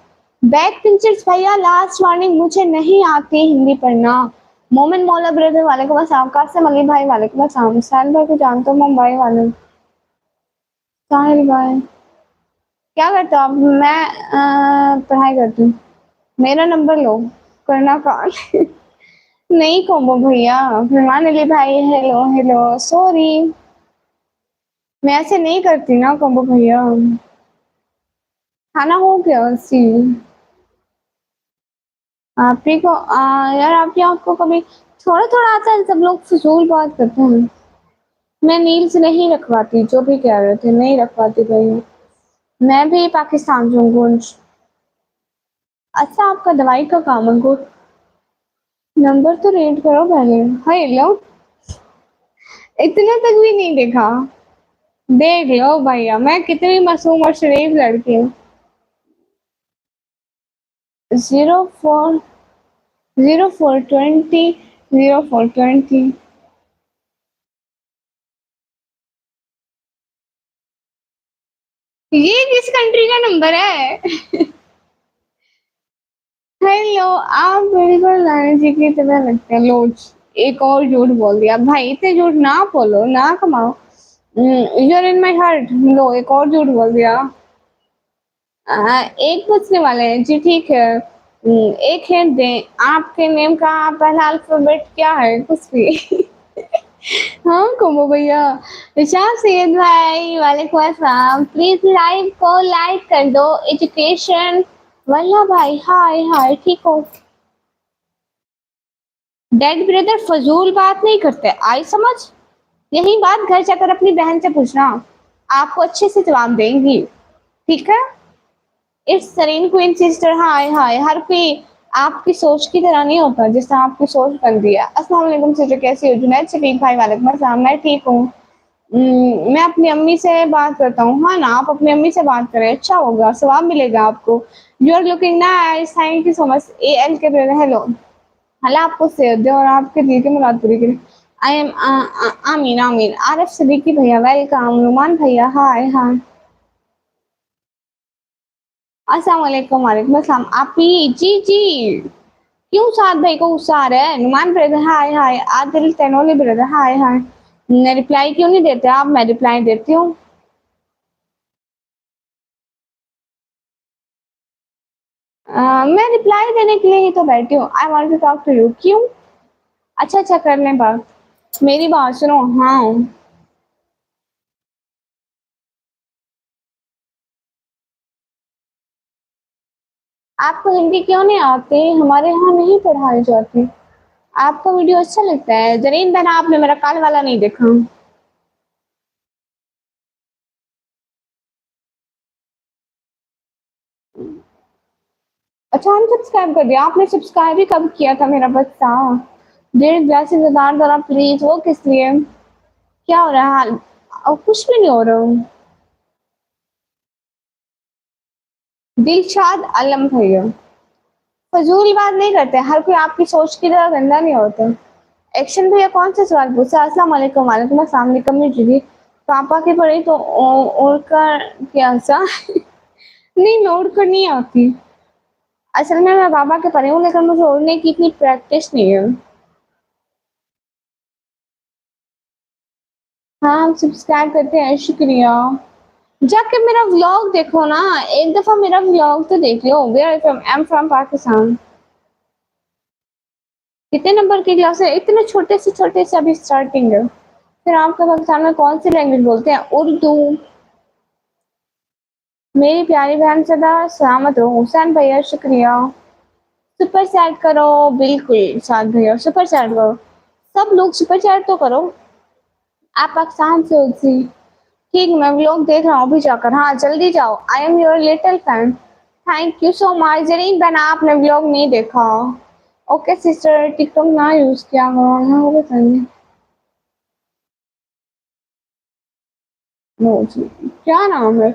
S1: बैक पिंचर्स भैया, लास्ट वार्निंग, मुझे नहीं आती हिंदी पढ़ना। मोमिन मौला ब्रदर, वालेकुम अस्सलाम। कासिम अली भाई, वालेकुम अस्सलाम। साहिल भाई को जानते हो? मुंबई वाले। साहिल भाई क्या करते हो आप? मैं पढ़ाई करती हूँ। मेरा नंबर लो, करना कॉल। नहीं कोमो भैया। फरमान अली भाई, हेलो हेलो। सॉरी, मैं ऐसे नहीं करती ना कोमो भैया। खाना हो गया सी। आप ही को यार, आपकी आपको कभी थोड़ा थोड़ा आता है? सब लोग फजूल बात करते हैं। मैं नील्स नहीं रखवाती, जो भी कह रहे थे नहीं रखवाती भैया। मैं भी पाकिस्तान से हूँ गुंज। अच्छा, आपका दवाई का काम है गुड। नंबर तो रीड करो पहले। हाय लो, इतना तक भी नहीं देखा। देख लो भैया, मैं कितनी मासूम और शरीफ लड़की हूँ। 04 0420 0420। ये किस कंट्री का नंबर है? हेलो, आप बिल्कुल नानी जी की तरह लगते हैं। लोच, एक और झूठ बोल दिया भाई। इतने झूठ ना बोलो ना कमाओ। You're in my heart. लो, एक और झूठ बोल दिया। एक बजने वाले हैं जी, ठीक है। एक हिंट दें, आपके नेम का पहला अल्फाबेट क्या है? कुछ भी। हाँ कुमो भैया। विशाल सैयद भाई, वालेकुम अस्सलाम। प्लीज लाइव को लाइक कर दो। एजुकेशन वल्ला भाई, हाय हाय, ठीक हो? डैड ब्रदर फजूल बात नहीं करते, आई समझ? यही बात घर जाकर अपनी बहन से पूछना, आपको अच्छे से जवाब देंगी। ठीक है? It's Sarin queen sister, hi हाय। हर कोई आपकी सोच की तरह नहीं होता, जिस तरह आपकी सोच बन रही है। अस्सलाम वालेकुम सिस्टर, कैसी हो? जुनैद शफीक भाई, वालेकुम अस्सलाम। मैं ठीक हूँ। मैं अपनी अम्मी से बात करता हूँ। हाँ ना, आप अपनी अम्मी से बात करें, अच्छा होगा, सवाब मिलेगा आपको। You are looking nice, thank you so much. A L K brother, hello. अल्लाह आपको सेहत दे और आपके दिल की मुराद पूरी करे। आई एम आमीन आमीन। आरिफ सिद्दीकी भैया, वेलकम। रुमान भैया, हाय हाय। अस्सलाम वालेकुम। वालेकुम अस्सलाम। आप ही जी जी। क्यों साद भाई को गुस्सा आ रहा है? नुमान ब्रदर, हाय हाय। आदिल तेनोली ब्रदर, हाय हाय। मैं रिप्लाई क्यों नहीं देते आप? मैं रिप्लाई देती हूँ। मैं रिप्लाई देने के लिए ही तो बैठी हूँ। I want to talk to you. क्यों? अच्छा अच्छा, कर लें बात। मेरी बात सुनो। हाँ, आपको हिंदी क्यों नहीं आती? हमारे यहाँ नहीं पढ़ाई जाती। आपको वीडियो अच्छा लगता है? जरीन बहन, आपने मेरा कल वाला नहीं देखा। अच्छा, अनसब्सक्राइब कर दिया आपने? सब्सक्राइब ही कब किया था मेरा बच्चा? 1.5 जरा प्लीज। वो किस लिए? क्या हो रहा है? अब कुछ भी नहीं हो रहा हूँ। दिलशाद आलम भैया, फजूल बात नहीं करते। हर कोई आपकी सोच की तरह गंदा नहीं होता। एक्शन भैया कौन सा सवाल पूछा? अस्सलाम वालेकुम। वालेकुम अस्सलाम। निकम्मी दीदी, पापा की पढ़ी तो और का क्या सा? नहीं, मैं उड़ कर नहीं आती। असल में मैं पापा के पढ़ी हूँ, लेकिन मुझे उड़ने की इतनी प्रैक्टिस नहीं है। हाँ, हम सब्सक्राइब करते हैं, शुक्रिया। जाके मेरा व्लॉग देखो ना, एक दफा मेरा व्लॉग तो देख लो। Where from? I am from Pakistan. कितने नंबर की क्लास है? इतने छोटे से अभी स्टार्टिंग है। फिर आपके पाकिस्तान में कौन सी लैंग्वेज बोलते हैं? उर्दू। मेरी प्यारी बहन सदा सलामत रहो। हुसैन भैया शुक्रिया। सुपर चैट करो। बिल्कुल साथ भैया, सुपर चैट करो। सब लोग सुपर चैट तो करो। आप पाकिस्तान से हो जी? ठीक, मैं व्लॉग देख रहा हूँ अभी जाकर। हाँ, जल्दी जाओ। I am your little fan. Thank you so much. Zareen बना, आपने व्लॉग नहीं देखा? ओके सिस्टर, टिकटॉक ना यूज किया करो ना, वो बताइए। नो जी। क्या नाम है?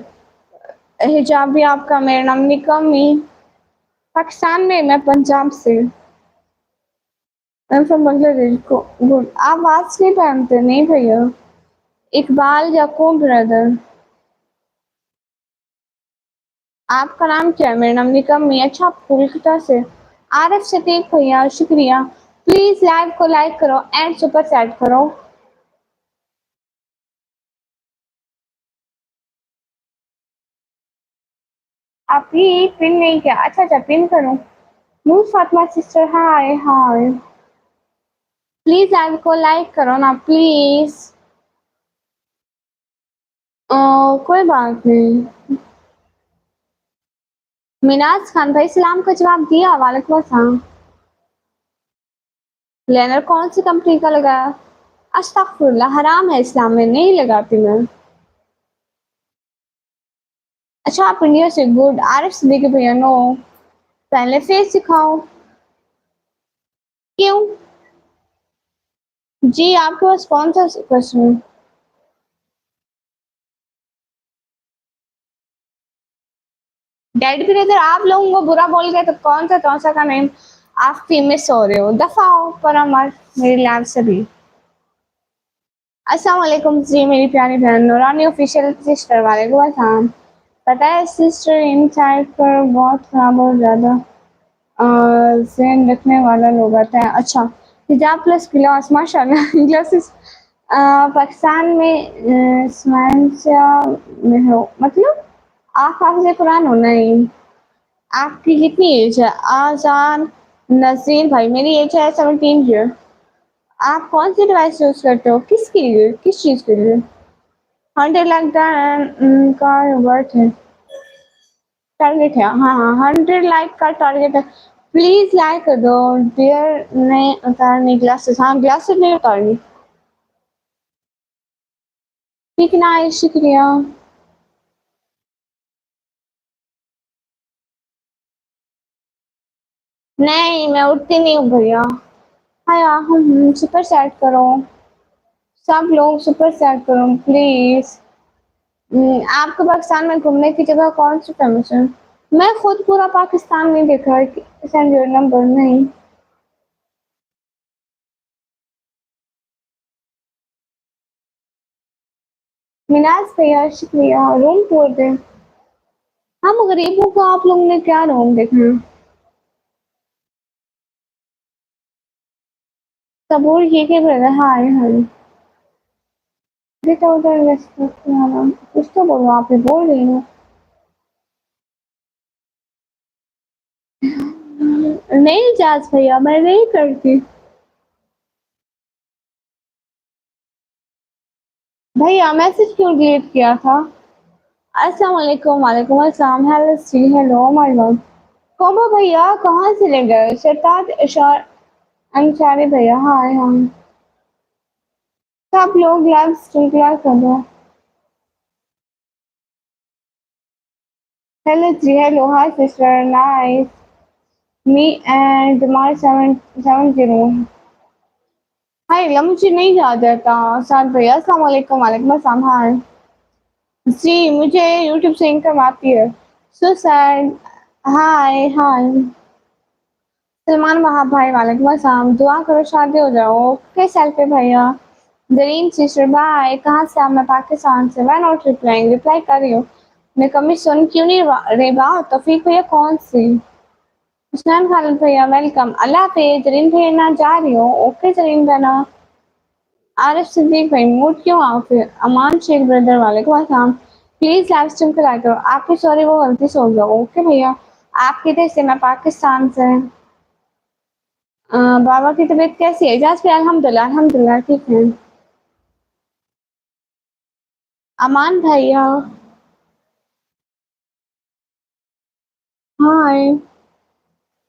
S1: हिजाबी आपका? मेरा नाम निकमी। पाकिस्तान में, मैं पंजाब से। I'm from बांग्लादेश को। गुड। आप वाच नहीं पहनते? नहीं भैया। इकबाल याकूब ब्रदर। आपका नाम क्या है? मेरा नाम निकम्मी। अच्छा, आप कोलकाता से। आरिफ सतीक भैया शुक्रिया। प्लीज लाइव को लाइक करो एंड सुपर चैट करो। आप ही पिन नहीं किया? अच्छा अच्छा, पिन करो। Noor Fatima sister, hi hi. Please live को लाइक करो ना प्लीज। कोई बात नहीं। मिनाज खान भाई, सलाम का जवाब दिया? वालेकुम अस्सलाम। लेनर कौन सी कंपनी का लगाया? अस्तगफुरुल्लाह, हराम है इस्लाम में, नहीं लगाती मैं। अच्छा, आप इंडिया से? गुड। आरिफ सिद्दीकी भैया, नो। पहले फेस सिखाओ। क्यों? जी, आपके पास कौन सा क्वेश्चन? डेड ब्रदर, आप लोगों को बुरा बोल गए तो कौन सा चौसा का नेम? आप फेमस हो रहे हो, दफा हो पर अमर मेरी लैब से भी। अस्सलाम वालेकुम जी, मेरी प्यारी बहन नूरानी ऑफिशियल सिस्टर, वालेकुम अस्सलाम। पता है सिस्टर, इन साइड पर बहुत खराब और ज्यादा ज़हन रखने वाला लोग आता है। अच्छा, हिजाब प्लस गिलास, माशाल्लाह। ग्लासेस। पाकिस्तान में स्माइल्सिया में हो मतलब? आप हाफ़िज़ कुरान हो? नहीं। आपकी कितनी एज है? आज़ान नज़ीर भाई, मेरी एज है 17 ईयर। आप कौन सी डिवाइस यूज़ करते हो? किसके लिए? किस चीज़ के लिए? 100 लाख का वर्थ है, टारगेट है। हाँ हाँ, 100 लाइक का टारगेट है। प्लीज लाइक कर दो। डियर ने उतारनी ग्लासेस? हाँ, ग्लासेस नहीं उतारनी। ठीक ना है, शुक्रिया। नहीं, मैं उठती नहीं हूँ भैया। हाँ, हम सुपर चैट करो। सब लोग सुपर चैट करो प्लीज। आपके पाकिस्तान में घूमने की जगह कौन सी फेमस है? मैं खुद पूरा पाकिस्तान नहीं देखा है। Send your number? नहीं। मिनाज भैया शुक्रिया, रूम टूर दे। हम गरीबों को आप लोगों ने क्या रूम देखना? सबूर ये के ब्रदर, हाय हाय। बेटा उधर कुछ तो बोलो, आप ही बोल रही हूँ। नहीं जाज भैया, मैं नहीं करती। भैया मैसेज क्यों डिलीट किया था? अस्सलाम वालेकुम। वालेकुम अस्सलाम। Hello C, hello my love. कोमो भैया कहाँ से ले गए? शताब इशार अंसारी भैया, हाय हाँ। सब लोग लाइव स्ट्रीम क्लियर कर दो। हेलो जी, hello, hi sister, nice me and my 770। Hi ला, मुझे नहीं याद रहता। साथ भैया अस्सलाम वालेकुम। वालेकुम अस्सलाम, हाय। जी, मुझे यूट्यूब से इनकम आती है। So sad. Hi hi. Salman Wahab भाई, वालेकुम अस्सलाम। दुआ करो शादी हो जाओ। ओके सेल्फी भैया। Zarin sister bye. कहाँ से आप? मैं पाकिस्तान से। Why not replying? रिप्लाई कर रही हूँ। मैं कमी सुन क्यों नहीं रही बात? तौफीक भैया कौन सी? हुसनैन खालिद भैया वेलकम। अल्लाह हाफिज़। जरीन भैया ना जा रही हो? ओके जरीन बहना। आरिफ सिद्दीक भाई मूड क्यों ऑफ है? अमान शेख ब्रदर, वालेकुम अस्सलाम। प्लीज लाइव स्ट्रीम को लाइक करो। आपकी सॉरी वो गलती से हो गया। ओके भैया। आप किधर से? मैं पाकिस्तान से। बाबा की तबीयत कैसी है? इजाज पे अल्हम्दुलिल्लाह, अल्हम्दुलिल्लाह ठीक है। अमान भैया हाय।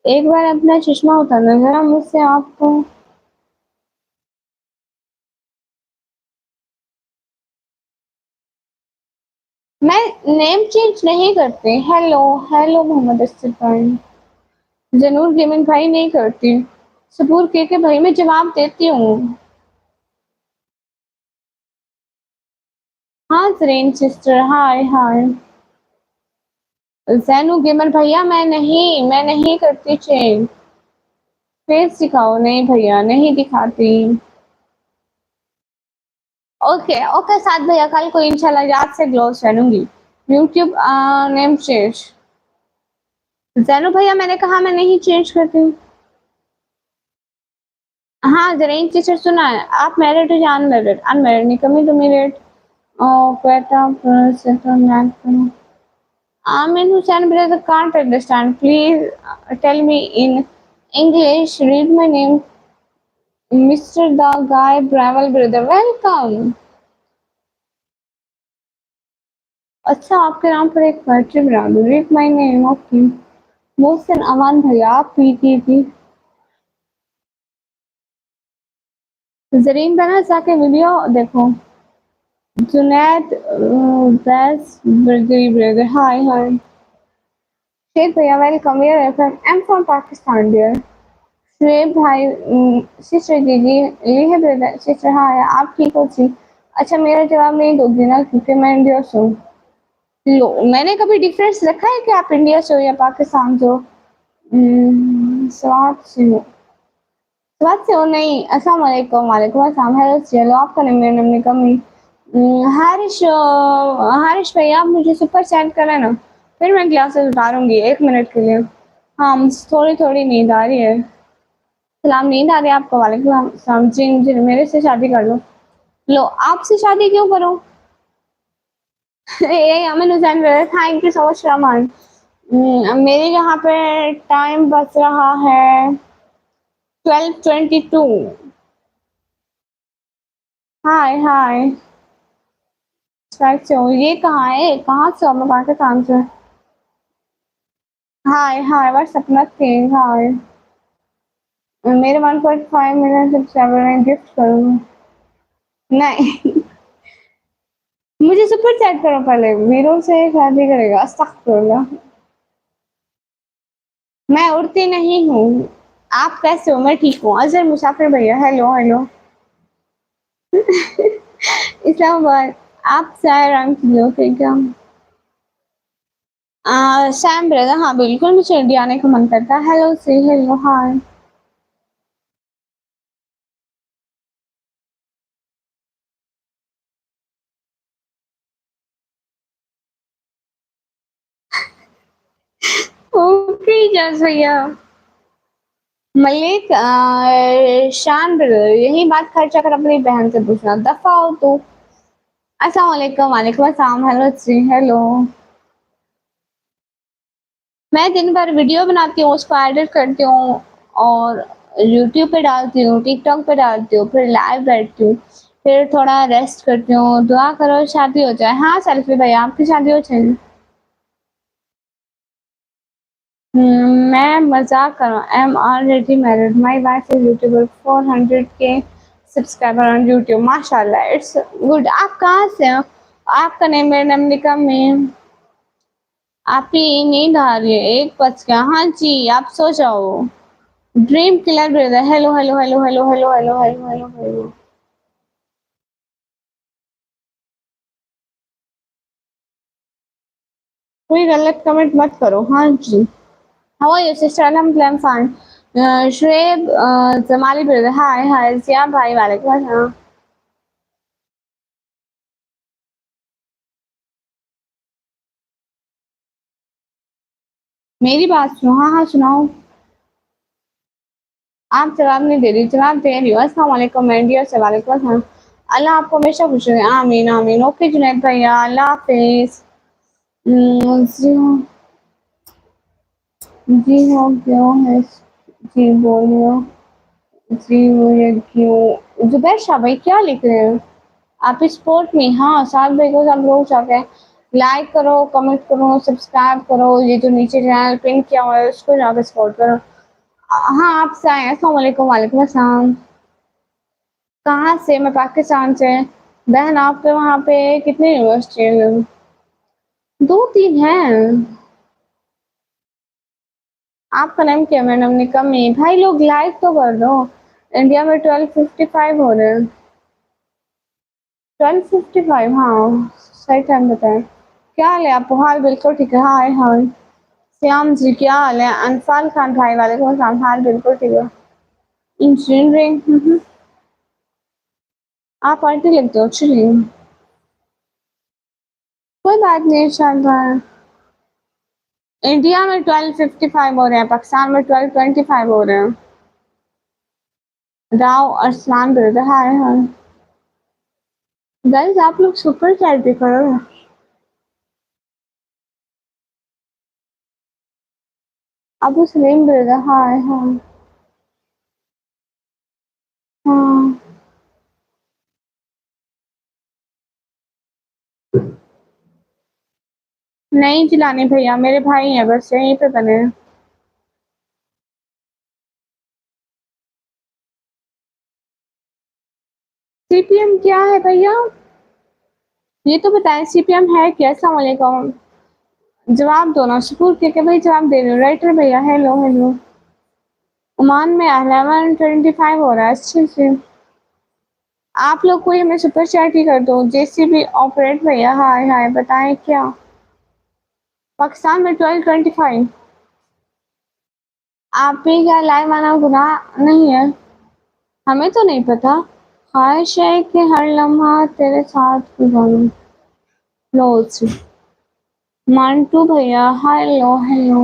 S1: एक बार अपना चश्मा उतारना जरा मुझसे आपको। मैं नेम चेंज नहीं करती। हेलो, हेलो मोहम्मद अस्सद भाई। जनूर गेमिंग भाई नहीं करती। सबूर के भाई मैं जवाब देती हूँ। हाँ जरीन सिस्टर, हाय हाय। जैनू गेमर भैया मैं नहीं करती चेंज। फेस दिखाओ। नहीं भैया नहीं दिखाती। ओके ओके साथ भैया, कल को इंशाल्लाह याद से ग्लोव पहनूंगी। YouTube name change. जैनू भैया मैंने कहा मैं नहीं चेंज करती। हाँ जरीन टीचर सुना है। आप मैरिड हो या अनमैरिड? अनमैरिड नहीं कमी तो married. Quetta Amin Hussain brother can't understand. Please tell me in English. Read my name, Mr. The Guy Bravel brother. Welcome. अच्छा आपके नाम पर एक पोएट्री बना दूँ। Read my name, okay. Mohsin अमान भैया आप पीती थी। जरीन बना जाके वीडियो देखो। Junaid Bais brother, hi hi. Sheikh भैया welcome. Where are from? I am from Pakistan dear. Shoaib भाई सिस्टर दीदी ये है ब्रदर सिस्टर, हाँ आप ठीक हो जी? अच्छा मेरा जवाब नहीं दोगी ना क्योंकि मैं इंडिया से हूँ। लो मैंने कभी डिफरेंस रखा है कि आप इंडिया से हो या पाकिस्तान से हो? स्वाद से हो। स्वाद से हो नहीं। अस्सलाम वालेकुम। वालेकुम अस्सलाम। हेलो चलो आपका नंबर मेरा नंबर कमी। हारिश हारिश भैया आप मुझे सुपर सेंड करें ना, फिर मैं क्लासेस उतारूंगी 1 मिनट के लिए। हाँ मुझे थोड़ी थोड़ी नींद आ रही है। सलाम, नींद आ रही है आपको? वालेकुम सलाम। जी जी मेरे से शादी कर लो। लो आपसे शादी क्यों करूं? ये Aman Hussain brother, thank you so much Rahman. मेरे यहाँ पे टाइम बच रहा है 12:22। हाय हाय। से हो? ये कहाँ है? कहाँ से हो? मैं पाकिस्तान से। हाय हाय व्हाट्सएप नथिंग हाय। मेरे 1.5 मिलियन सब्सक्राइबर गिफ्ट करूँगा। नहीं मुझे सुपर चैट करो पहले। वीरों से शादी करेगा? अस्तगफुरुल्लाह। मैं उड़ती नहीं हूँ। आप कैसे हो? मैं ठीक हूँ। अजहर मुसाफिर भैया हेलो हेलो। इस्लामाबाद। आप सायराम की हो ठीक है। सैम ब्रदर हाँ बिल्कुल मुझे इंडिया आने का मन करता है। हेलो से हेलो हाय। ओके जज भैया। मलिक शान ब्रदर यही बात खर्चा कर अपनी बहन से पूछना। दफा हो तो। अस्सलाम वालेकुम, वालेकुम अस्सलाम, हेलो जी, हेलो। मैं दिन भर वीडियो बनाती हूँ, उसको एडिट करती हूँ और यूट्यूब पे डालती हूँ, टिकटॉक पे डालती हूँ, फिर लाइव बैठती हूँ, फिर थोड़ा रेस्ट करती हूँ, दुआ करो शादी हो जाए। हाँ, सेल्फी भैया आपकी शादी हो जाएगी। मैं मज़ाक कर रहा हूँ। I am already married, my wife is YouTuber, 400 के सब्सक्राइबर ऑन यूट्यूब, माशाल्लाह, इट्स गुड। आप कहाँ से हो? आपका नेम मेरा नाम निकम में। आपकी नींद आ रही है, 1 बज गया। हाँ जी, आप सो जाओ। Dream killer brother, hello, hello, hello, hello, hello, hello, hello, hello, hello. कोई गलत कमेंट मत करो। हाँ जी। How are you sister? अल्हम्दुलिल्लाह, I am fine. Shoaib Jamali brother, hi hi. Ziya भाई, वालेकुम अस्सलाम। मेरी बात सुनो। हाँ, हाँ, सुनाओ। आप जवाब नहीं दे रही, जवाब दे रही हो। अस्सलाम वालेकुम, मैं इंडिया से, वालेकुम अस्सलाम। अल्लाह आपको हमेशा खुश रखे, आमीन आमीन। ओके जुनैद भैया, अल्लाह हाफिज। जी हाँ, जी हाँ, क्यों है? जी बोलियो। जी वो ये क्यों? जुबैर शाह भाई क्या लिख रहे हो? आप सपोर्ट में? हाँ, साथ भाई को सब लोग चाहते हैं। लाइक करो, कमेंट करो, सब्सक्राइब करो, ये जो नीचे चैनल पिन किया हुआ है उसको जाकर सपोर्ट करो। हाँ, आप से आए। अस्सलाम वालेकुम, वालेकुम अस्सलाम। कहाँ से? मैं पाकिस्तान से। बहन आपके वहाँ पे कितनी यूनिवर्सिटी है? 2-3 हैं। आपका नाम क्या है? मेरा नाम निकम है। भाई लोग लाइक तो कर दो। इंडिया में 12:55 हो रहे हैं। 12:55, हाँ, सही टाइम बताएं। क्या हाल है? आपको हाल बिल्कुल ठीक है। हाय हाय। श्याम जी क्या हाल है? अनफाल खान भाई, वालेकुम अस्सलाम। हाल बिल्कुल ठीक है। इंजीनियरिंग। आप आंटी लगते हो, चलिए। कोई बात नहीं, चल रहा है। इंडिया में 12:55 हो रहे हैं, पाकिस्तान में 12:25 हो रहे हैं। राव अरसलान ब्रदर, हाय हाय। गाइस आप लोग सुपर चैट भी करो। अबू सलीम ब्रदर, हाय हाय। हाँ। नहीं जिलानी भैया, मेरे भाई हैं बस, यहीं पे बने हैं। सीपीएम क्या है भैया? ये तो बताएं, सीपीएम है क्या? अस्सलाम वालेकुम। जवाब दो ना, सुकून के भाई जवाब दे रहे हो। राइटर भैया, हेलो हेलो। ओमान में 11:25 हो रहा है, अच्छे से। आप लोग कोई हमें सुपर चैट ही कर दो। जेसीबी ऑपरेट भैया, हाय हाय, बताएं क्या? पाकिस्तान में 12:25। आप ही क्या लाइव आना गुनाह नहीं है? हमें तो नहीं पता। ख्वाहिश है कि हर लम्हा तेरे साथ गुजारूं। क्लोज। मंटू भैया, हेलो हेलो।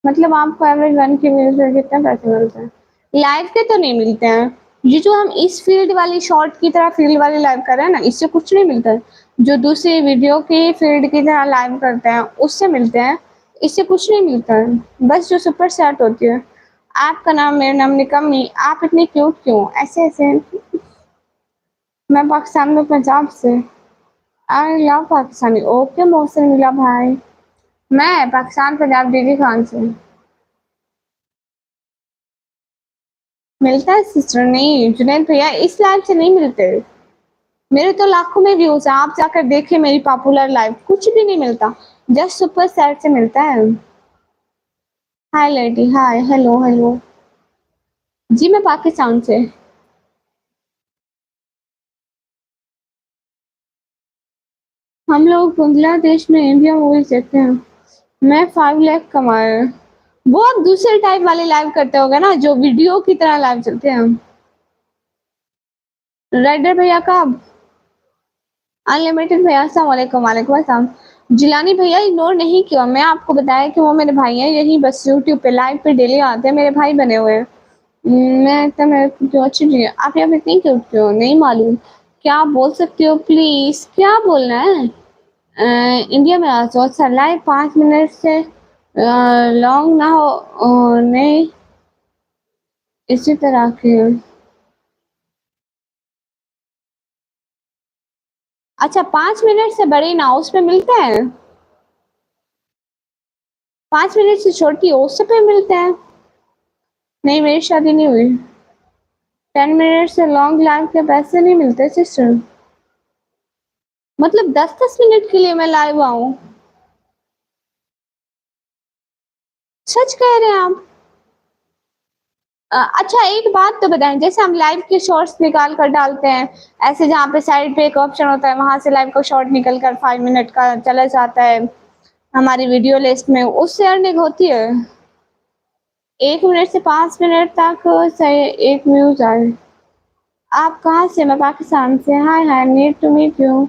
S1: मतलब आपको एवरेज 1 के व्यूज से कितने पैसे मिलते हैं? लाइव के तो नहीं मिलते हैं। ये जो हम इस फील्ड वाली शॉर्ट की तरह फील्ड वाली लाइव कर रहे हैं ना, इससे कुछ नहीं मिलता है। जो दूसरी वीडियो की फील्ड की तरह लाइव करते हैं उससे मिलते हैं। इससे कुछ नहीं मिलता है। बस जो सुपर सेट होती है। आपका नाम, मेरा नाम निकम्मी। आप इतनी क्यूट क्यों? ऐसे ऐसे। मैं पाकिस्तान में, पंजाब से। I love Pakistani. Okay Mohsin मिला भाई। मैं पाकिस्तान, पंजाब, डीडी खान से। मिलता है सिस्टर? नहीं जुनैद भैया, इस लाइव से नहीं मिलते। मेरे तो लाखों में व्यूज है, आप जाकर देखिए मेरी पॉपुलर लाइव, कुछ भी नहीं मिलता। जस्ट सुपर सेट से मिलता है। हाय लेडी, हाय, हेलो हेलो। जी मैं पाकिस्तान से। हम लोग बांग्लादेश में इंडिया मूवीज देखते हैं। मैं 5 लाख कमाए। वो आप दूसरे टाइप वाले लाइव करते होगे ना, जो वीडियो की तरह लाइव चलते हैं। राइडर भैया कब? अनलिमिटेड भैया, अस्सलाम वालेकुम, वालेकुम अस्सलाम। जिलानी भैया इग्नोर नहीं किया, मैं आपको बताया कि वो मेरे भाई हैं, यही बस यूट्यूब पे लाइव पे डेली आते हैं, मेरे भाई बने हुए हैं। मैं तो मेरे को जो अच्छी जी आप यहाँ पे इतनी क्यों क्यों नहीं मालूम? क्या आप बोल सकते हो प्लीज़? क्या बोलना है? इंडिया में आ जाओ चलाए 5 मिनट से लॉन्ग ना हो नहीं इसी तरह के अच्छा 5 मिनट से बड़ी ना उसपे मिलते हैं? 5 मिनट से छोटी उस पे मिलते हैं? नहीं मेरी शादी नहीं हुई। 10 मिनट से लॉन्ग लाइव के पैसे नहीं मिलते सिस्टर। मतलब 10-10 मिनट के लिए मैं लाइव आऊँ? सच कह रहे हैं आप? अच्छा एक बात तो बताएँ जैसे हम लाइव के शॉर्ट्स निकाल कर डालते हैं, ऐसे जहाँ पे साइड पे एक ऑप्शन होता है वहाँ से लाइव का शॉर्ट निकल कर 5 मिनट का चला जाता है, हमारी वीडियो लिस्ट में, उससे अर्निंग होती है? 1 मिनट से 5 मिनट तक चाहे 1 व्यूज़ आए। आप कहाँ से? मैं पाकिस्तान से। हाय हाय नीड टू मीट यू।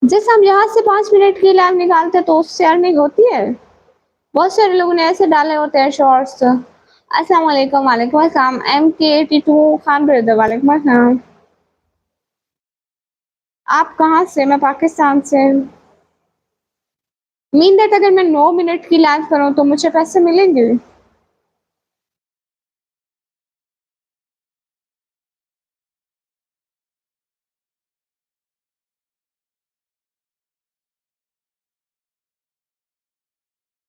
S1: जैसे हम यहाँ से 5 मिनट की लाइव निकालते हैं तो उससे अर्निंग होती है? बहुत सारे लोगों ने ऐसे डाले होते हैं शॉर्ट्स। अस्सलाम वालेकुम, वालेकुम अस्सलाम, MK82 खान ब्रदर वालेकुम अस्सलाम। आप कहाँ से? मैं पाकिस्तान से। मीन दैट अगर मैं 9 मिनट की लाइव करूँ तो मुझे पैसे मिलेंगे?